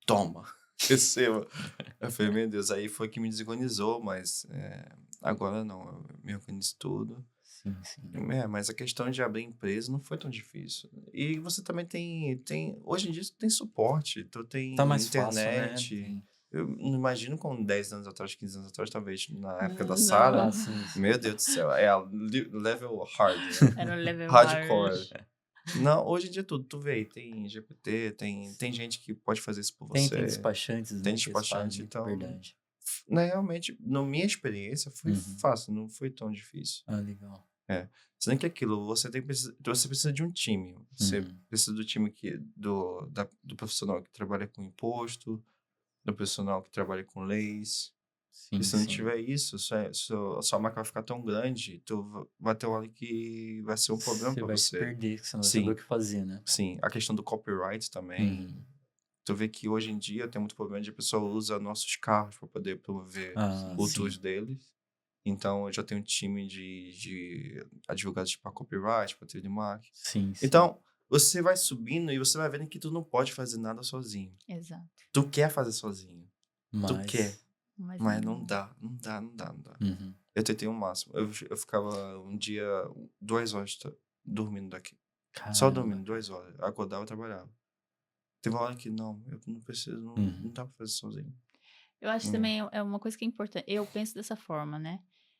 Toma, receba. Eu falei, meu Deus, aí foi que me desorganizou, mas agora não, eu me organizo tudo. Sim. Mas a questão de abrir empresa não foi tão difícil. E você também hoje em dia tem suporte, tu tem Tá mais fácil, né? internet. Eu não imagino com 10 anos atrás, 15 anos atrás, talvez na época da Não. Sara. Ah, sim. Meu Deus do céu, é a level hard, né? Era o level Hardcore. hard. Não, hoje em dia tudo, tu vê, tem GPT, tem gente que pode fazer isso por Tem você. despachantes, né? Tem Que eles despachante, fazem, então, verdade. né, realmente, na minha experiência, foi Uhum. fácil, não foi tão difícil. Ah, legal. Sendo que aquilo, você precisa de um time. Você Uhum. precisa do time do profissional que trabalha com imposto, do profissional que trabalha com leis. Sim, E se não sim. tiver isso, sua máquina vai ficar tão grande, tu vai ter uma hora que vai ser um problema Você pra vai se você. perder, que você não vai Sim. saber o que fazer, né? Sim, a questão do copyright também. Uhum. Tu vê que hoje em dia tem muito problema de a pessoa usa nossos carros para poder promover Ah, o sim. tours deles. Então, eu já tenho um time de advogados para copyright, para trademark. Sim. Então, você vai subindo e você vai vendo que tu não pode fazer nada sozinho. Exato. Tu quer fazer sozinho. Tu Mas... quer, mas não não. dá. Uhum. Eu tentei o máximo. Eu ficava um dia, 2 horas dormindo daqui. Só Caramba. dormindo, 2 horas. Acordava e trabalhava. Teve uma hora que não, eu não preciso, Uhum. não dá pra fazer sozinho. Eu acho que também é uma coisa que é importante. Eu penso dessa forma, né?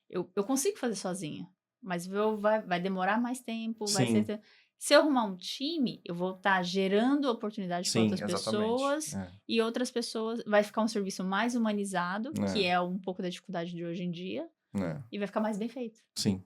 Eu consigo fazer sozinha, mas vai demorar mais tempo, vai Sim. ser... Se eu arrumar um time, eu vou estar gerando oportunidade para Sim, outras exatamente. pessoas e outras pessoas. Vai ficar um serviço mais humanizado, que é um pouco da dificuldade de hoje em dia, e vai ficar mais bem feito. Sim.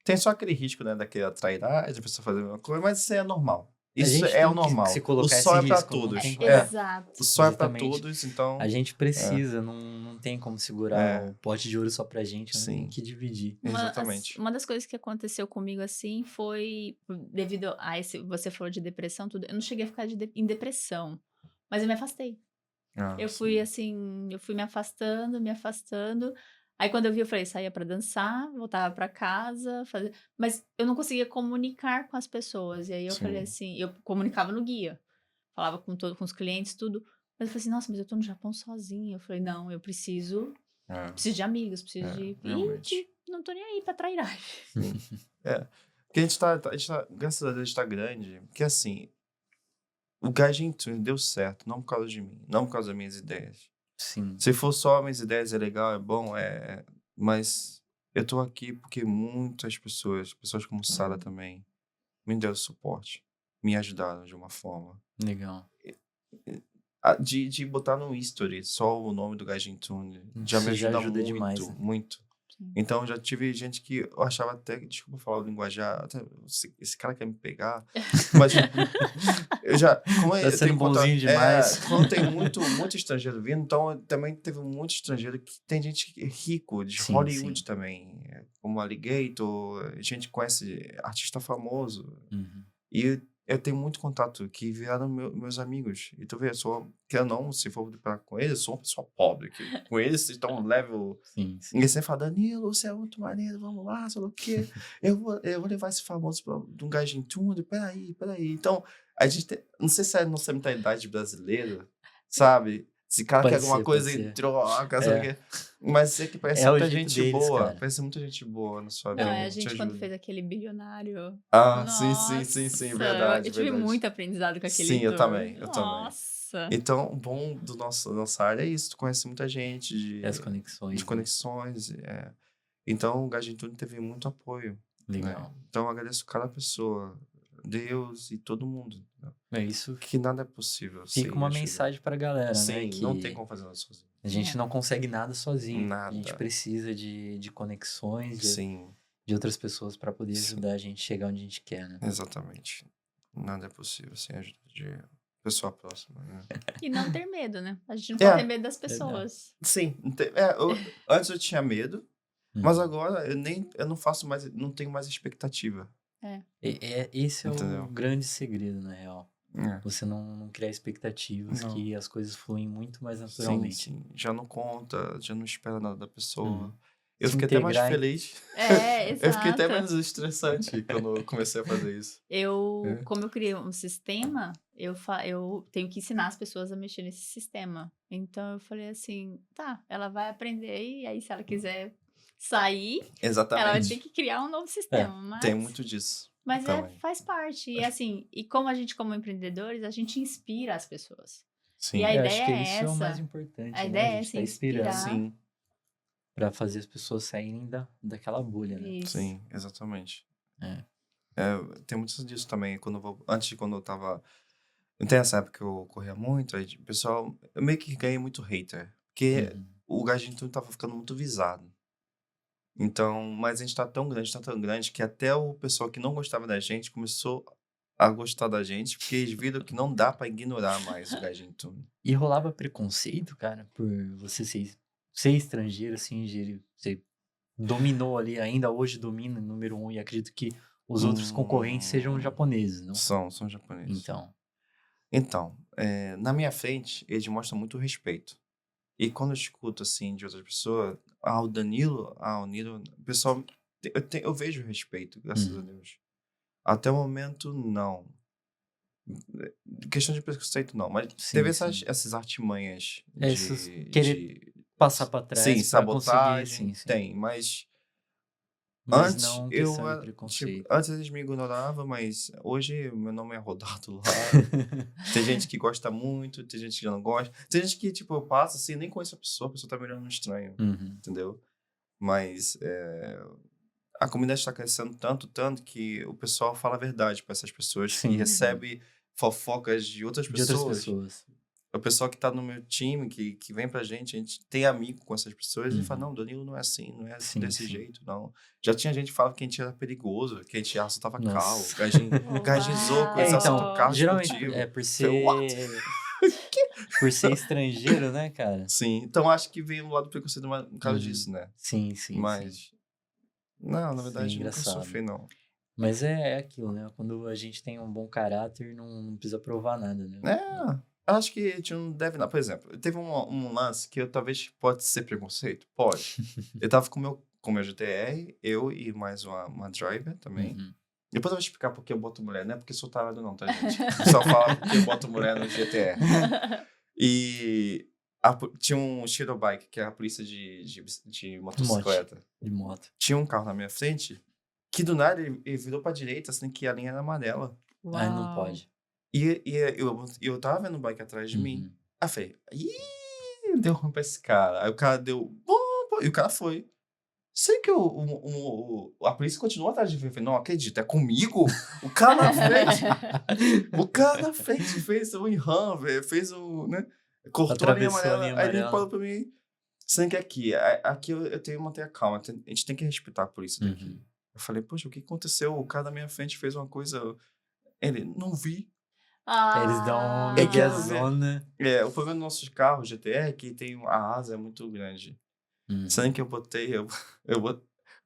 Tem só aquele risco, né, daquela trairagem, a pessoa fazer a mesma coisa, mas isso é normal. A Isso gente é o tem que normal. se O colocar sol esse é pra risco, não todos. tem como. Exato. O sol é pra Exatamente. todos, então. A gente precisa, não tem como segurar o pote de ouro só pra gente, né? Tem Sim. que dividir. Exatamente. Uma das coisas que aconteceu comigo assim foi devido a esse. Você falou de depressão, tudo. Eu não cheguei a ficar em depressão, mas eu me afastei. Eu fui assim, eu fui me afastando, me afastando. Aí quando eu vi, eu falei, saía pra dançar, voltava pra casa, mas eu não conseguia comunicar com as pessoas. E aí eu falei assim, eu comunicava no guia, falava com os clientes, tudo. Mas eu falei assim, nossa, mas eu tô no Japão sozinha. Eu falei, não, eu preciso de amigos, preciso de. realmente. E não tô nem aí pra trairagem. Porque a gente tá, graças a Deus, a gente tá grande. Porque assim, o Gaijin Tune deu certo, não por causa de mim, não por causa das minhas ideias. Sim. Se for só minhas ideias, é legal, é bom, mas eu tô aqui porque muitas pessoas como Sara também, me deram suporte, me ajudaram de uma forma. Legal. De botar no history só o nome do Gaijin Tune já Isso me ajuda, muito, demais, né? muito. Então, já tive gente que eu achava até, desculpa falar o linguajar, até, esse cara quer me pegar, mas eu já, como Tá eu sendo tenho bonzinho demais. quando tem muito estrangeiro vindo, então também teve muito estrangeiro que tem gente rico de Sim, Hollywood sim. também, como Alligator, gente que conhece artista famoso, Uhum. e eu tenho muito contato que viraram meus amigos. E tu vê, que eu não, se for com eles, eu sou uma pessoa pobre. Que com eles, vocês estão um level. Sim, sim. Ninguém sempre fala, Danilo, você é muito maneiro, vamos lá, sei lá o quê. eu vou levar esse famoso de um Gaijin Tune, peraí. Então, a gente não sei se é a nossa mentalidade brasileira, sabe? Esse cara quer alguma coisa em troca, sei lá o quê. Mas é que parece o muita jeito gente deles, boa. cara. Parece muita gente boa na sua Não, vida. a te gente quando ajuda. fez aquele bilionário. Sim, verdade. Eu tive verdade. muito aprendizado com aquele Sim, eu tour. também. Nossa. Então, o bom da nossa área é isso, tu conhece muita gente, As conexões. de conexões. Então, o Gaijin Tune teve muito apoio. Legal. Né? Então, eu agradeço cada pessoa, Deus e todo mundo. Né? É isso. Que nada é possível. Fica uma mensagem pra galera, Sim, né? Que não tem como fazer nada sozinho. a gente não consegue nada sozinho. Nada. A gente precisa de conexões, Sim, de outras pessoas pra poder ajudar a gente a chegar onde a gente quer, né? exatamente. Nada é possível sem a ajuda de pessoa próxima. Né? E não ter medo, né? A gente não pode ter medo das pessoas. Sim. Antes eu tinha medo, mas agora eu não faço mais, não tenho mais expectativa. Esse é Entendeu? o grande segredo, na real. É. Você não criar expectativas, Não. que as coisas fluem muito mais naturalmente. Sim. Já não conta, já não espera nada da pessoa. Uhum. Eu Se fiquei até mais integrar em- feliz. Exato. Eu fiquei até menos estressante quando eu comecei a fazer isso. Como eu criei um sistema, eu tenho que ensinar as pessoas a mexer nesse sistema. Então eu falei assim, tá, ela vai aprender e aí se ela quiser sair, Exatamente. ela vai ter que criar um novo sistema. Tem muito disso. Mas também. faz parte. E assim, e como a gente, como empreendedores, a gente inspira as pessoas. Sim. E a Eu ideia acho que é isso é o essa. mais importante, A né? ideia A é gente essa, tá inspirando inspirar. Sim, pra fazer as pessoas saírem daquela bolha, né? Isso. sim, exatamente. É. Tem muito disso também. Antes, quando eu tava. Não tem essa época que eu corria muito, aí, o pessoal. Eu meio que ganhei muito hater. Porque Uhum. o Gaijin Tune tava ficando muito visado. Então, mas a gente tá tão grande, que até o pessoal que não gostava da gente começou a gostar da gente, porque eles viram que não dá pra ignorar mais o Gaijin Tune. E rolava preconceito, cara, por você ser estrangeiro, assim, você dominou ali, ainda hoje domina número 1, e acredito que os outros concorrentes sejam japoneses, não? São japoneses. Então, Na minha frente, eles mostram muito respeito. E quando eu escuto, assim, de outras pessoas, o Danilo, o Nilo, o pessoal, eu vejo respeito, graças a Deus. Até o momento, não. Questão de preconceito, não. Mas Sim, teve sim. essas artimanhas Essas de... querer passar pra trás Sim, pra sabotagem, conseguir, sim. tem. Mas Mas antes, não eu questão de era, preconceito. antes eles me ignoravam, mas hoje meu nome é rodado lá. Tem gente que gosta muito, tem gente que não gosta. Tem gente que, tipo, eu passo assim, nem conheço a pessoa tá me olhando estranho, Uhum. entendeu? Mas a comunidade está crescendo tanto que o pessoal fala a verdade para essas pessoas que Sim, recebe fofocas de outras de outras pessoas. pessoas. O pessoal que tá no meu time, que vem pra gente, a gente tem amigo com essas pessoas e fala, Uhum. não, Danilo não é assim, não é Sim, desse sim. jeito, não. Já tinha gente que falava que a gente era perigoso, que a gente assaltava carro, Nossa. gajinzou com É, esse então, assalto carro geralmente esportivo. por Falei, what? por ser estrangeiro, né, cara? Sim, então acho que veio um lado do preconceito por causa Uhum. disso, né? Sim, sim, sim. Mas, não, na Sim, verdade, nunca engraçado. sofri, não. Mas é aquilo, né? Quando a gente tem um bom caráter, não precisa provar nada, né? Acho que a gente não deve nada. Por exemplo, teve um lance que talvez pode ser preconceito. Pode. Eu tava com o meu GTR, eu e mais uma driver também. Uhum. Depois eu vou explicar por que eu boto mulher. Não é porque sou tarado não, tá, gente? Só fala porque eu boto mulher no GTR. E tinha um Shadow Bike, que é a polícia de motocicleta. De moto. Tinha um carro na minha frente que do nada ele virou pra direita, assim, que a linha era amarela. Aí não pode. E eu tava vendo o bike atrás de mim. Uhum. Aí eu falei, deu ruim pra esse cara. Aí o cara deu, e o cara foi. Sei que a polícia continuou atrás de mim. Eu falei, não acredito, é comigo? O cara na frente. O cara na frente fez o enram, velho, fez o, né? Cortou a linha Atravessou a linha amarela. Aí ele amarela. falou pra mim, sendo que aqui eu tenho que manter a calma. A gente tem que respeitar a polícia daqui. Uhum. Eu falei, poxa, o que aconteceu? O cara da minha frente fez uma coisa... Ele, não vi. Eles dão uma Eu quero miguezona. O problema do nosso carro, GTR, é que tem a asa muito grande. Uhum. Sendo que eu botei, o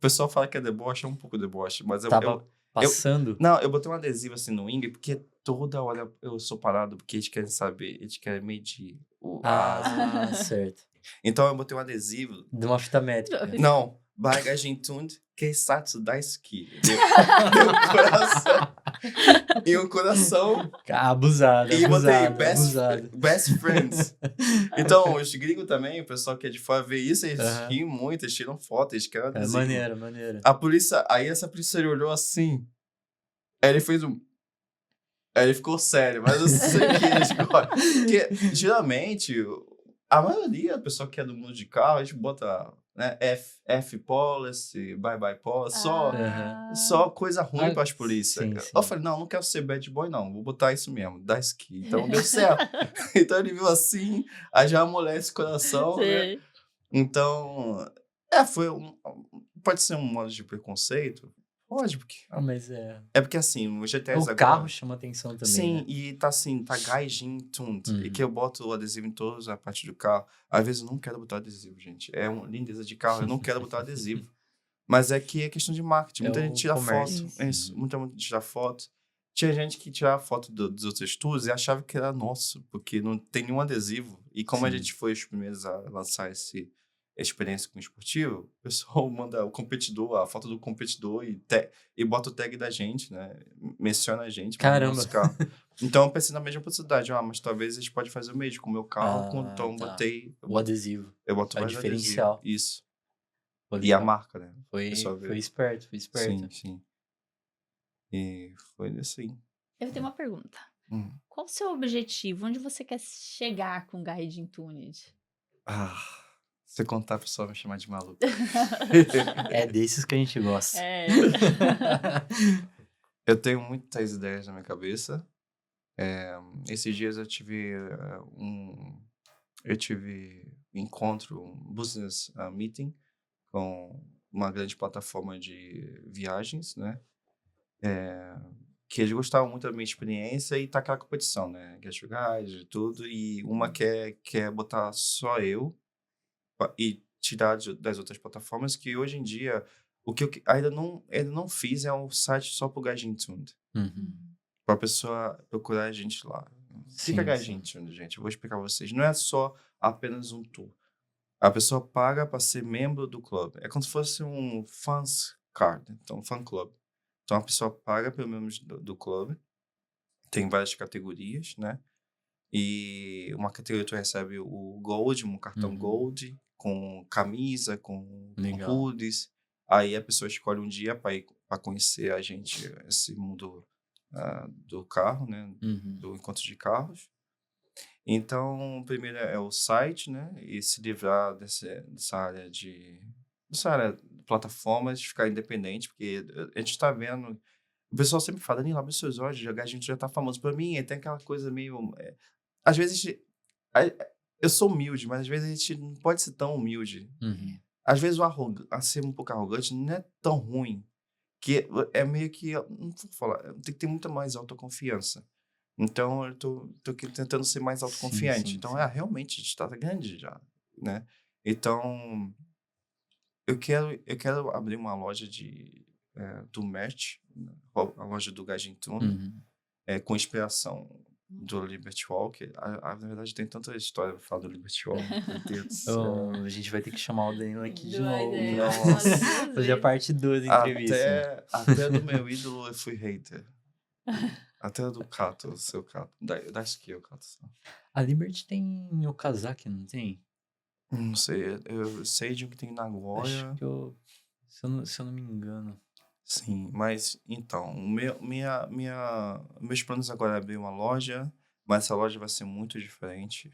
pessoal fala que é deboche, é um pouco deboche, mas Tava passando? não, eu botei um adesivo assim no wing, porque toda hora eu sou parado, porque eles querem saber, eles querem medir a asa. Certo. Então eu botei um adesivo. De uma fita métrica. Não, bagagem tuned, keisatsu daisuki. Deu um coração. E um coração. Abusado, E botei abusado. best friends. Então, os gringos também, o pessoal que é de fora vê isso, eles Aham. riem muito, eles tiram foto, eles querem É adesivo. maneiro. A polícia, aí essa polícia ele olhou assim, aí ele fez um... Aí ele ficou sério, mas eu sei que eles gostam. Porque, geralmente, a maioria do pessoal que é do mundo de carro, a gente bota, né, F policy, bye policy, só coisa ruim para as polícias. Sim. Eu falei, não quero ser bad boy, não, vou botar isso mesmo, da ski. Então deu certo. Então ele viu assim, aí já amolece o coração, né? Então, pode ser um modo de preconceito? Pode, porque... Mas é... É porque assim, o GTS O agora... carro chama atenção também, Sim, né? e tá assim, tá gaijin tuned. E que eu boto o adesivo em toda a parte do carro. Às vezes eu não quero botar adesivo, gente. É uma lindeza de carro, eu não quero botar adesivo. Mas é que é questão de marketing. Muita gente tira comércio. foto. Isso, muita gente tira foto. Tinha gente que tirava foto dos outros estúdios e achava que era nosso, porque não tem nenhum adesivo. E como a gente foi os primeiros a lançar essa experiência com o esportivo, o pessoal manda o competidor, a foto do competidor e bota o tag da gente, né? Menciona a gente. Caramba. No nosso carro. Então eu pensei na mesma possibilidade. Mas talvez a gente pode fazer o mesmo com o meu carro. Então botei... O adesivo. Eu boto É o mais diferencial. adesivo. Isso. Pô, E a marca, né? Foi esperto. Sim. E foi assim. Eu tenho uma pergunta. Qual o seu objetivo? Onde você quer chegar com o Gaijin Tuned? Se contar, a pessoa vai me chamar de maluco. É desses que a gente gosta. Eu tenho muitas ideias na minha cabeça. Esses dias eu tive um business meeting com uma grande plataforma de viagens, né? Que eles gostavam muito da minha experiência e tá aquela competição, né? Guest Guide e tudo. E uma quer botar só eu e tirar das outras plataformas, que hoje em dia, o que eu ainda não fiz é um site só pro Gaijin Tuned. Pra pessoa procurar a gente lá. Fica Gaijin Tuned, gente. Eu vou explicar pra vocês. Não é só apenas um tour. A pessoa paga para ser membro do clube. É como se fosse um fans card, então um fan club. Então a pessoa paga pelo membro do clube. Tem várias categorias, né? E uma categoria tu recebe o Gold, um cartão Gold, com camisa, com hoodies. Aí a pessoa escolhe um dia para conhecer a gente, esse mundo do carro, né? Do encontro de carros. Então, primeiro é o site, né? E se livrar dessa área de dessa área, plataformas, ficar independente, porque a gente tá vendo. O pessoal sempre fala, Danilo, abre os seus olhos, a gente já tá famoso. Pra mim, tem aquela coisa meio. Às vezes, a- eu sou humilde, mas às vezes a gente não pode ser tão humilde. Uhum. Às vezes a ser um pouco arrogante não é tão ruim, que é meio que, não vou falar, tem que ter muita mais autoconfiança. Então eu tô aqui tentando ser mais Sim, autoconfiante. sim, Então, sim. realmente a gente tá grande já, né? Então, eu quero abrir uma loja do merch, né, a loja do Gajentuno, Uhum. com inspiração do Liberty Walk. Na verdade, tem tanta história pra falar do Liberty Walk, meu Deus do céu. A gente vai ter que chamar o Danilo aqui de Duas, novo. umas Nossa. 2 Fazer a vezes. parte 2 da entrevista. Até do meu ídolo eu fui hater. Até do Cato, o seu Cato. Da skill, Cato. A Liberty tem Okazaki, não tem? Não sei, eu sei de um que tem Acho Nagoya. que se eu não me engano. Sim, mas então, meus planos agora é abrir uma loja, mas essa loja vai ser muito diferente.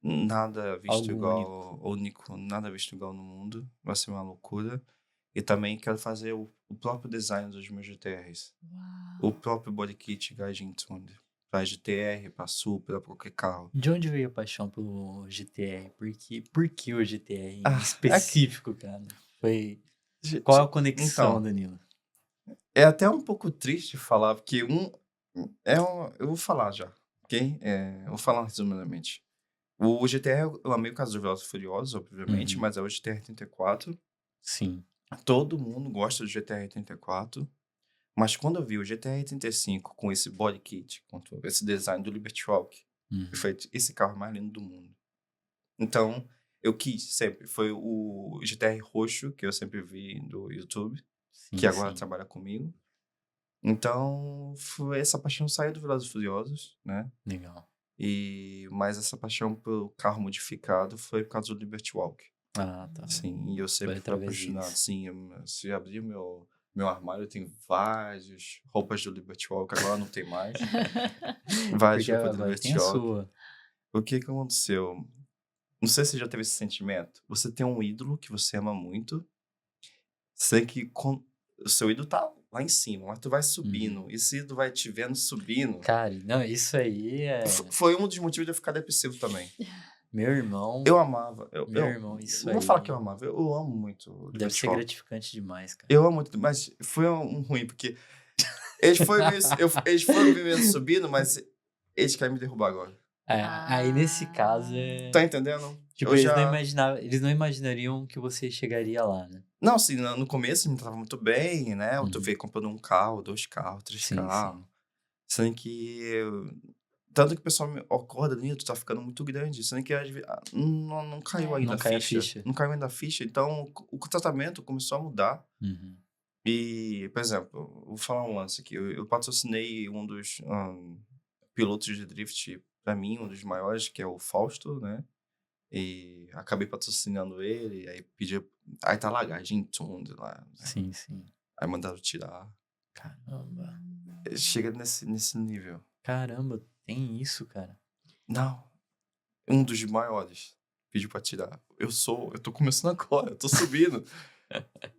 Nada visto Algo igual, único, nada visto igual no mundo. Vai ser uma loucura. E também quero fazer o próprio design dos meus GTRs. O Uau. próprio body kit Gaijin Tunde. Pra GTR, pra Supra, pra qualquer carro. De onde veio a paixão pelo GTR? Por que o GTR em Ah, específico, cara? Foi... Ge- Qual a ge- conexão, Então, Danilo? é até um pouco triste falar, porque eu vou falar já, ok? Eu vou falar resumidamente. O GTR, eu amei o caso do Velozes e Furiosos, obviamente, Uhum. mas é o GTR 84. Sim. Todo mundo gosta do GTR 84. Mas quando eu vi o GTR 85 com esse body kit, com esse design do Liberty Walk, Uhum. eu falei, esse carro é o mais lindo do mundo. Então, eu quis sempre. Foi o GTR roxo, que eu sempre vi do YouTube, que Sim, agora sim. trabalha comigo. Então, essa paixão saiu do Velozes e Furiosos, né? Legal. Mas essa paixão pelo carro modificado foi por causa do Liberty Walk. Ah, tá. Sim, e eu Foi sempre fui através apaixonado. disso. Sim, se abrir meu armário, tem várias roupas do Liberty Walk, agora não tem mais. Várias Porque roupas do agora tem a Liberty Walk. sua. O que que aconteceu? Não sei se você já teve esse sentimento. Você tem um ídolo que você ama muito, sei que o seu ídolo tá lá em cima, mas tu vai subindo, Uhum. e esse ídolo vai te vendo subindo. Cara, não, isso aí é... Foi um dos motivos de eu ficar depressivo também. Meu irmão, Eu amava, meu irmão, isso não vou falar que aí eu amava, eu amo muito o deve Liberty ser Walk. gratificante demais, cara. Eu amo muito, mas foi um ruim, porque eles foram me vendo subindo, mas eles querem me derrubar agora. Aí nesse caso Tá entendendo? tipo, eles não imaginariam que você chegaria lá, né? Não, assim, no começo me tratava muito bem, né? Eu tô Uhum. comprando um carro, 2 carros, 3 Sim, carros. sim. Sendo que. Tanto que o pessoal me acorda, Danilo, tu tá ficando muito grande. Sendo que não caiu ainda Não a cai a ficha. ficha. Não caiu ainda a ficha. Então o tratamento começou a mudar. Uhum. E, por exemplo, vou falar um lance aqui. Eu patrocinei um dos pilotos de drift, pra mim, um dos maiores, que é o Fausto, né? E acabei patrocinando ele, aí pedi. Aí tá lá, Gajin Tunde lá, né? Sim, sim. Aí mandaram tirar. Caramba. Chega nesse nível. Caramba, tem isso, cara. Não, um dos maiores pediu pra tirar. Eu tô começando agora, eu tô subindo.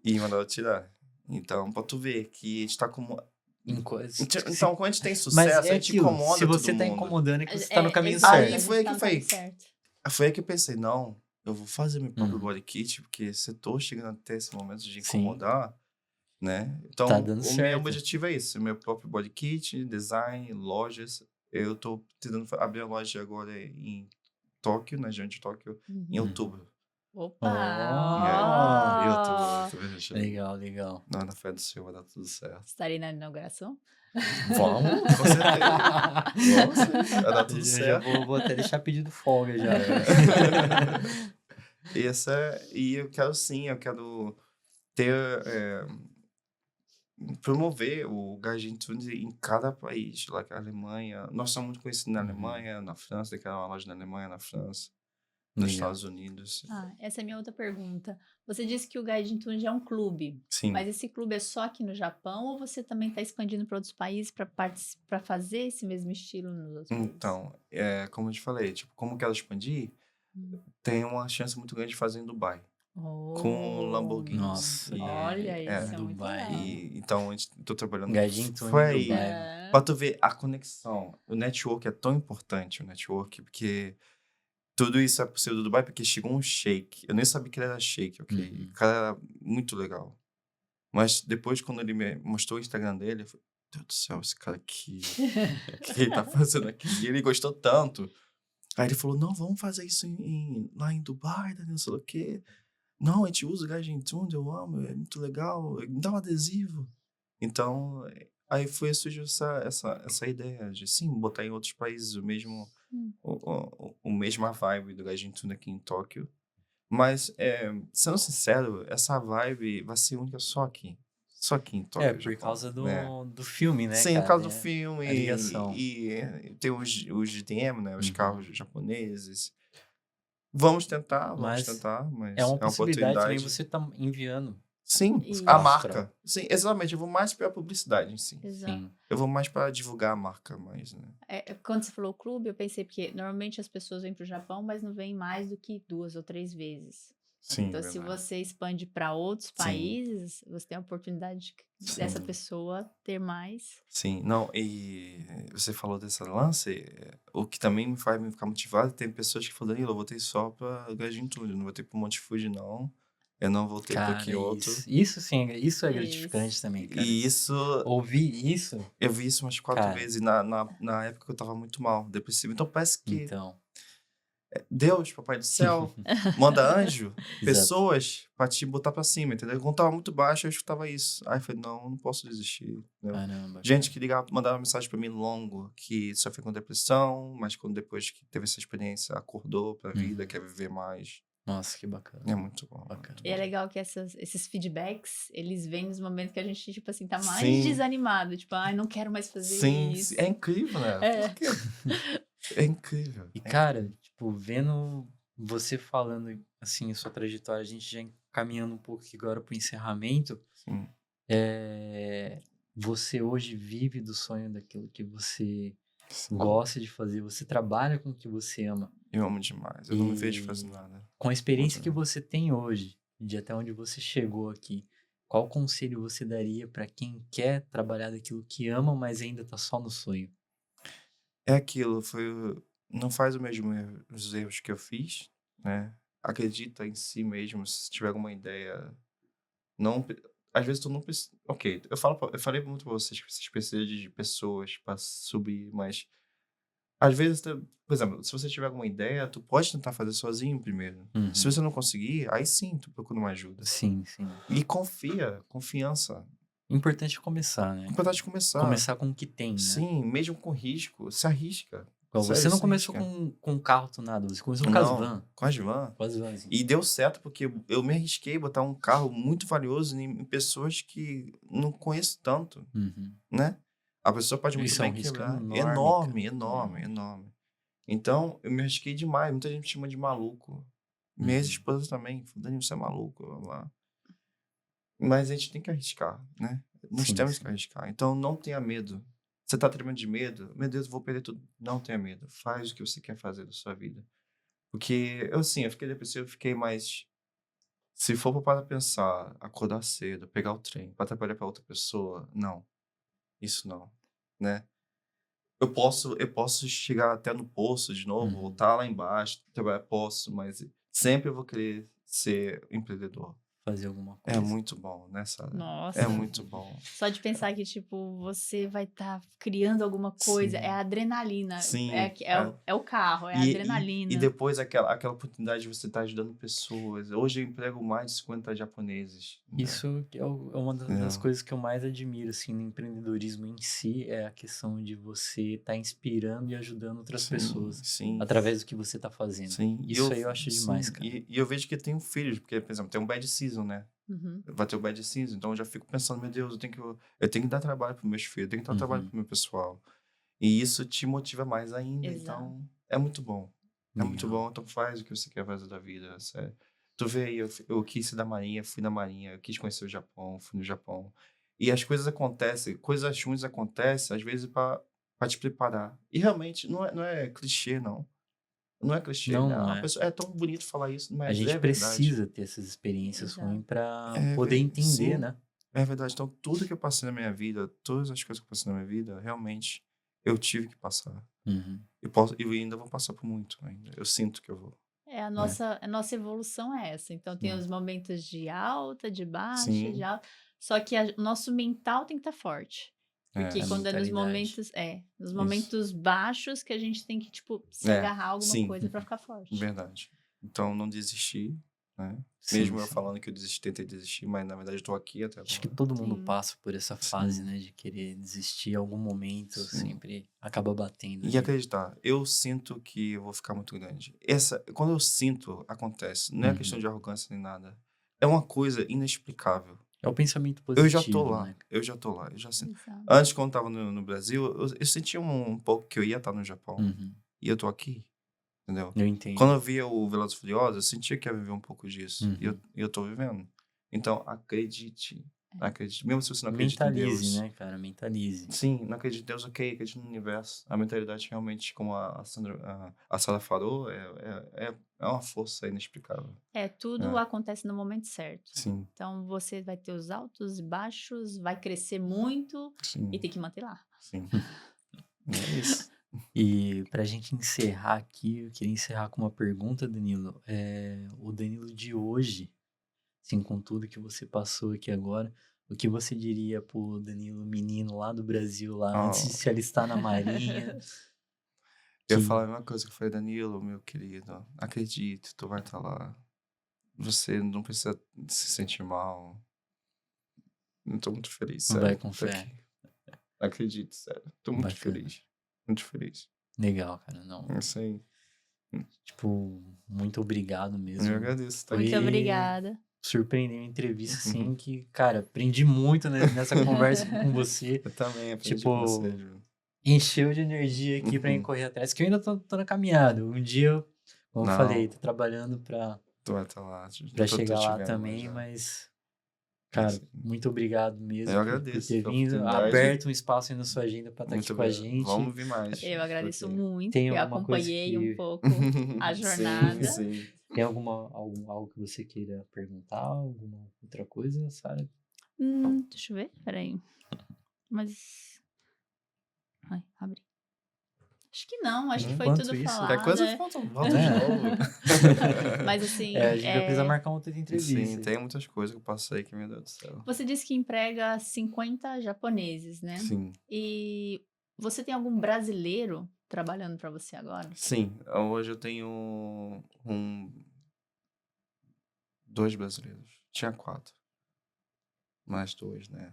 E mandaram tirar. Então, pra tu ver que a gente tá como. Então, quando a gente tem Mas sucesso, é a gente aquilo, se incomoda todo você tá mundo. incomodando é que você tá no caminho exato, Aí certo. a foi gente aí tá que no foi. caminho certo. Foi aí que eu pensei, não, eu vou fazer meu próprio Uhum. body kit, porque se eu tô chegando até esse momento de Sim. incomodar, né? Tá Então, dando o meu certo. objetivo é isso, meu próprio body kit, design, lojas. Eu tô tentando abrir a loja agora em Tóquio, na região de Tóquio, em Uhum. outubro. Opa! Oh! Em ó. outubro, Legal, legal. na fé do Senhor vai dar tudo certo. Estarei na inauguração? Vamos, com certeza. Vamos sim, vai dar tudo Já certo. vou até deixar pedido folga já. E eu quero sim, eu quero ter, promover o Gaijin Tunes em cada país, lá que a Alemanha. Nós somos muito conhecidos na Uhum. Alemanha, na França, tem uma loja na Alemanha, na França, nos Legal. Estados Unidos. Essa é a minha outra pergunta. Você disse que o Gaijin Tunde é um clube, Sim. mas esse clube é só aqui no Japão ou você também está expandindo para outros países para fazer esse mesmo estilo nos outros países? Então, como eu te falei, tipo, como eu quero expandir, tem uma chance muito grande de fazer em Dubai. com Oh, Lamborghini. Nossa, olha, É. isso é muito Dubai. legal. Então, tô trabalhando. Gadget Tune Foi em aí. Dubai. É. Pra tu ver a conexão. O network é tão importante, o network, porque tudo isso é possível do Dubai, porque chegou um sheik. Eu nem sabia que ele era sheik, ok? Uhum. O cara era muito legal. Mas depois, quando ele me mostrou o Instagram dele, eu falei, Deus do céu, esse cara aqui, o que ele tá fazendo aqui? E ele gostou tanto. Aí ele falou, não, vamos fazer isso lá em Dubai, não sei o quê. Não, a gente usa o Gajentune, eu amo, é muito legal, me dá um adesivo. Então, aí surgiu essa ideia de, sim, botar em outros países o mesmo, Hum. o mesma vibe do Gajentune aqui em Tóquio. Mas, sendo sincero, essa vibe vai ser única só aqui. Só aqui em Tóquio, Por Japão. causa né? do filme, né, Sim, por cara? causa do É filme a ligação. e tem os GDM, né? Os Uhum. carros japoneses. Vamos tentar, Mas mas é uma é uma possibilidade também oportunidade. você tá enviando Sim, Isso. a pra marca. Sim, exatamente. Eu vou mais pra publicidade em si. Exato. Sim. Eu vou mais pra divulgar a marca, mais, né? Quando você falou clube, eu pensei, porque normalmente as pessoas vêm pro Japão, mas não vêm mais do que 2 ou 3 vezes. Sim, Então, se verdade. você expande para outros Sim. países, você tem a oportunidade dessa Sim. pessoa ter mais. Sim, não, e você falou desse lance, o que também me faz me ficar motivado, tem pessoas que falam, Danilo, eu voltei só pra Gajin-Tudo, não voltei pro Monte Fuji, não. Eu não voltei pra Cara, Kyoto. isso sim, isso é Isso. gratificante também, cara. E isso, Ouvir isso, eu vi isso umas 4 cara, vezes na época que eu tava muito mal, depressivo. Então parece que então, Deus, Papai do Céu, manda anjo, exato. pessoas pra te botar pra cima, entendeu? Quando tava muito baixo, eu escutava isso. Aí eu falei, não posso desistir, entendeu? Caramba, Gente que ligava, mandava mensagem pra mim longo, que sofreu com depressão, mas quando depois que teve essa experiência, acordou pra vida, Uhum. quer viver mais. Nossa, que bacana. É muito bom. Bacana. muito E é bom. legal que esses feedbacks, eles vêm nos momentos que a gente, tipo assim, tá mais Sim. desanimado. Tipo, ai, não quero mais fazer Sim, isso. é incrível, né? É. Porque é incrível. E, cara, tipo, vendo você falando, assim, a sua trajetória, a gente já caminhando um pouco aqui agora pro encerramento, Sim. você hoje vive do sonho daquilo que você Sim. gosta de fazer, você trabalha com o que você ama. Eu amo demais. Eu não me vejo E fazendo nada. com a experiência Muito que legal. você tem hoje, de até onde você chegou aqui, qual conselho você daria para quem quer trabalhar daquilo que ama, mas ainda tá só no sonho? É aquilo, não faz os erros que eu fiz, né? Acredita em si mesmo, se tiver alguma ideia. Não, às vezes tu não precisa. Ok, eu falei muito pra vocês que vocês precisam de pessoas pra subir, mas às vezes, por exemplo, se você tiver alguma ideia, tu pode tentar fazer sozinho primeiro. Se Uhum. você não conseguir, aí sim tu procura uma ajuda. Sim, sim. E confiança. Importante é começar, né? Importante começar. Começar com o que tem, né? Sim, mesmo com risco, se arrisca. Você Sério, não se começou arrisca. com um carro tunado, você começou com as Não, van. com as van. Com as vans. E deu certo porque eu me arrisquei a botar um carro muito valioso em pessoas que não conheço tanto, Uhum. né? A pessoa pode muito Isso é um bem risco quebrar. enorme, Enorme, cara. enorme, enorme. Então, eu me arrisquei demais. Muita gente me chama de maluco. Minha Uhum. ex-esposa também. Falou, Danilo, você é maluco. Blá, blá. Mas a gente tem que arriscar, né? Nós Sim, temos sim. que arriscar. Então, não tenha medo. Você tá tremendo de medo? Meu Deus, eu vou perder tudo. Não tenha medo. Faz o que você quer fazer da sua vida. Porque, eu fiquei depressivo, eu fiquei mais... Se for para pensar, acordar cedo, pegar o trem, para trabalhar para outra pessoa, não. Isso não, né? Eu posso chegar até no poço de novo, Uhum. voltar lá embaixo, trabalhar, posso, mas sempre eu vou querer ser empreendedor. Fazer alguma É coisa. muito bom, né, Sara? Nossa. É muito bom. Só de pensar que, tipo, você vai estar criando alguma coisa, Sim. é a adrenalina. Sim, É o carro, é a adrenalina. E depois aquela oportunidade de você estar ajudando pessoas. Hoje eu emprego mais de 50 japoneses. Né? Isso que é uma das Entendeu? coisas que eu mais admiro, assim, no empreendedorismo em si, é a questão de você estar inspirando e ajudando outras Sim, pessoas sim. através do que você tá fazendo. Sim. Isso aí eu acho demais, sim, cara. E eu vejo que eu tenho filhos, porque, por exemplo, tem um bad season, né? Uhum. Vai ter o bad season, então eu já fico pensando, meu Deus, eu tenho que dar trabalho para meus filhos, eu tenho que dar trabalho Uhum. para o meu pessoal. E isso te motiva mais ainda, Exato. então é muito bom. É muito Legal. bom, então faz o que você quer fazer da vida, sério. Tu vê aí, eu quis ser da Marinha, fui na Marinha, eu quis conhecer o Japão, fui no Japão. E as coisas acontecem, coisas ruins acontecem, às vezes, para te preparar. E realmente, não é clichê, não. Não é clichê, Não, né? não A é. pessoa, é tão bonito falar isso, A mas gente é verdade. precisa ter essas experiências Exato. ruins pra É, poder velho, entender, sim. né? É verdade. Então, tudo que eu passei na minha vida, todas as coisas que eu passei na minha vida, realmente, eu tive que passar. Uhum. Eu ainda vou passar por muito ainda. Eu sinto que eu vou. A nossa evolução é essa. Então, tem Sim. os momentos de alta, de baixa, de Sim. alta. Só que o nosso mental tem que estar forte. Porque A quando é nos mentalidade. nos Isso. momentos baixos que a gente tem que, tipo, se É, agarrar a alguma sim. coisa pra ficar forte. Verdade. Então, não desisti, né? Sim, Mesmo eu sim. falando que eu tentei desistir, mas na verdade eu tô aqui até Acho que agora. todo mundo Sim. passa por essa fase, Sim. né? De querer desistir em algum momento, Sim. sempre acaba batendo E ali. acreditar, eu sinto que eu vou ficar muito grande. Quando eu sinto, acontece. Não é questão Uhum. de arrogância nem nada. É uma coisa inexplicável. É o pensamento Eu já tô positivo, lá, né? eu já tô lá, eu já sinto. Exato. Antes, quando eu tava no Brasil, eu sentia um pouco que eu ia estar no Japão. Uhum. E eu tô aqui, entendeu? Eu entendo. Quando eu via o Velozes e Furiosos, eu sentia que ia viver um pouco disso. E Uhum. eu tô vivendo. Então, acredite. Acredite. Mesmo se você não acredita em Mentalize, Deus. né, cara? Mentalize. Sim, não acredito em Deus, ok, acredito no universo. A mentalidade realmente, como a Sara falou, é uma força inexplicável. Tudo É, acontece no momento certo. sim, Então, você vai ter os altos e baixos, vai crescer muito e sim, tem que manter lá. sim. É isso. E pra gente encerrar aqui, eu queria encerrar com uma pergunta, Danilo. O Danilo de hoje, assim, com tudo que você passou aqui agora, o que você diria pro Danilo menino lá do Brasil, lá antes de Oh, se alistar na Marinha? eu ia Que falar a mesma coisa que eu falei, Danilo, meu querido, acredite, tu vai estar lá. Você não precisa se sentir mal. Eu tô muito feliz, vai sério. com Tô fé. aqui. Acredite, sério. Tô muito Bacana. feliz. Muito feliz. Legal, cara. Não, É isso aí. tipo, muito obrigado Eu mesmo. agradeço, tá Muito aqui. obrigada. Surpreendeu a entrevista, assim, Uhum. que, cara, aprendi muito nessa conversa aqui com você. Eu também aprendi Tipo, com você, Ju. encheu de energia aqui pra mim Uhum. correr atrás, que eu ainda tô na caminhada. Um dia, como eu falei, Não, tô trabalhando pra tu vai estar lá. Tô chegar te lá vendo lá também, já. mas, É isso cara, aí. muito obrigado Eu mesmo por agradeço ter pela vindo, oportunidade. aberto um espaço aí na sua agenda pra estar aqui Muito com a obrigado. gente. Vamos vir mais. Eu agradeço Porque... muito, Tem porque eu alguma coisa acompanhei um que... pouco a Sim, jornada. sim. Tem algo que você queira perguntar? Alguma outra coisa, Sara? Deixa eu ver, peraí. Mas. Ai, abri. Acho que não, acho que foi Enquanto tudo isso... Qualquer falado. coisa, volta de novo. Mas assim, a gente vai precisar marcar outra Sim, entrevista. tem muitas coisas que eu passei que, meu Deus do céu. você disse que emprega 50 japoneses, né? Sim, E você tem algum brasileiro trabalhando para você agora? sim. Hoje eu tenho 2 brasileiros. Tinha 4. Mais 2, né?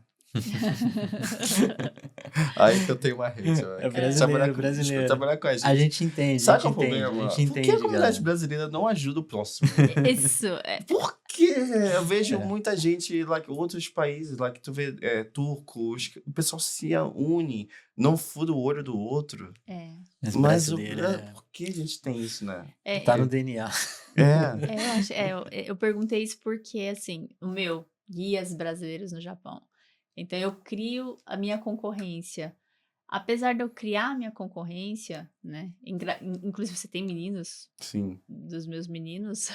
Aí que eu tenho uma rede, ó. É Trabalhar brasileiro. trabalhar com a A gente. gente entende, Sabe qual é o problema? a gente Por que a entende, comunidade galera. brasileira não ajuda o próximo? Isso, Por quê? Eu vejo É. muita gente lá, outros países lá que tu vê, turcos, o pessoal se une, não fura o olho do outro. Mas Mas brasileiro por que a gente tem isso, né? tá no DNA. eu perguntei isso porque, assim, o meu, guias brasileiros no Japão. Então, eu crio a minha concorrência. Apesar de eu criar a minha concorrência, né? Inclusive, você tem meninos, Sim, dos meus meninos.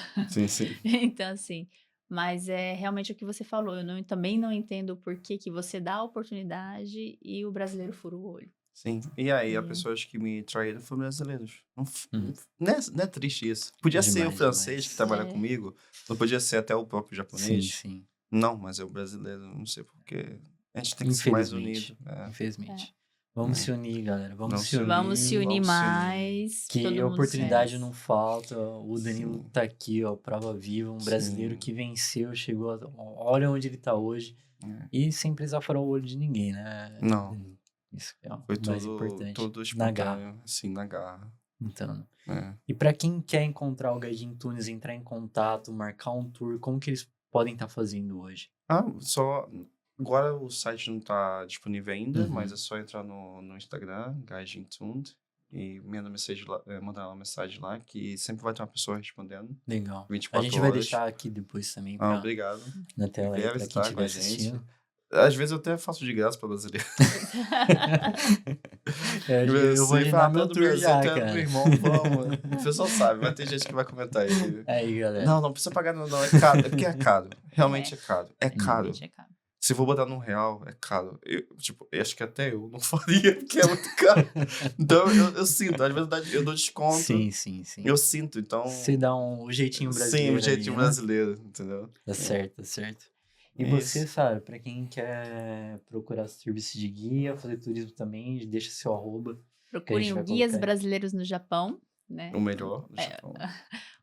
sim. Então, assim, mas é realmente o que você falou. Também não entendo o porquê que você dá a oportunidade e o brasileiro fura o olho. Sim. E aí, as E- pessoas que me traíram foram brasileiros. Hum. Não é triste isso. Podia ser o Demais, francês demais. que trabalha É. comigo, não podia ser até o próprio Sim, japonês. sim. Não, mas é o brasileiro, não sei porquê. A gente tem que ser mais unido. Infelizmente. Vamos se unir, galera. Vamos Vamos se se unir. Vamos se unir vamos se unir. mais. Que todo mundo oportunidade se- não falta. O Danilo Sim. tá aqui, ó, prova viva. Um brasileiro Sim. que venceu, chegou. Olha onde ele tá hoje. É. E sem precisar furar o olho de ninguém, né? Não. Isso é o Foi mais importante. tudo Na garra. espontâneo, assim, na garra. Então, É. e pra quem quer encontrar o Gaidin Tunes, entrar em contato, marcar um tour, como que eles podem estar fazendo hoje? Agora o site não tá disponível ainda, Uhum. mas é só entrar no Instagram, Gaijin Tund, e mandar uma mensagem lá, que sempre vai ter uma pessoa respondendo. Legal. 24 A gente vai horas. deixar aqui depois também Obrigado. na tela aí Deve pra quem estar com estiver a gente. assistindo. Às vezes eu até faço de graça pra brasileiro. Eu vou agendar meu todo tour Brasil, já, tu é meu cara. irmão, vamos. O pessoal sabe, vai ter gente que vai comentar aí. Aí, galera. Não, não precisa pagar, não, é caro. É porque é caro. Realmente é caro. É caro. Realmente é caro. Se for botar num real, é caro. Eu acho que até eu não faria, porque é muito caro. Então eu sinto, às vezes eu dou desconto. Sim. Eu sinto, então. Você dá o jeitinho Sim, brasileiro o jeitinho ali, né? brasileiro, entendeu? Tá certo. E É você, isso. Sara, pra quem quer procurar serviço de guia, fazer turismo também, deixa seu arroba. Procurem vai o Guias colocar aí. Brasileiros no Japão, né? O melhor do É, Japão.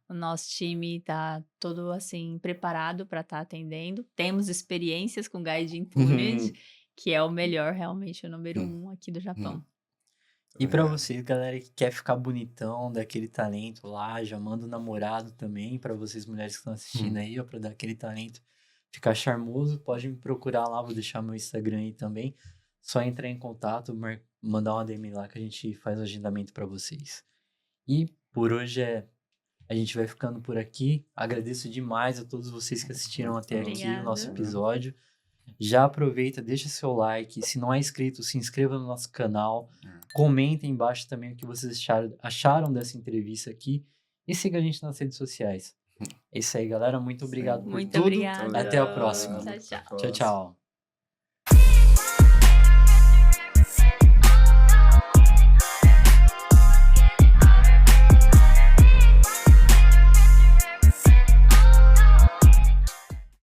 O nosso time tá todo assim preparado para estar atendendo. Temos experiências com Gaijin Tours, que é o melhor, realmente, o número 1 aqui do Japão. E pra É. vocês, galera que quer ficar bonitão, daquele talento lá, já manda o namorado também, pra vocês mulheres que estão assistindo aí, ó, pra dar aquele talento, ficar charmoso, pode me procurar lá, vou deixar meu Instagram aí também. Só entrar em contato, mandar uma DM lá que a gente faz o agendamento pra vocês. E por hoje a gente vai ficando por aqui. Agradeço demais a todos vocês que assistiram até aqui o nosso Obrigada. episódio. Já aproveita, deixa seu like. Se não é inscrito, se inscreva no nosso canal. Comentem embaixo também o que vocês acharam dessa entrevista aqui. E siga a gente nas redes sociais. É isso aí, galera. Muito obrigado por Muito tudo. obrigada. Até a próxima. Tchau, tchau. Tchau, tchau.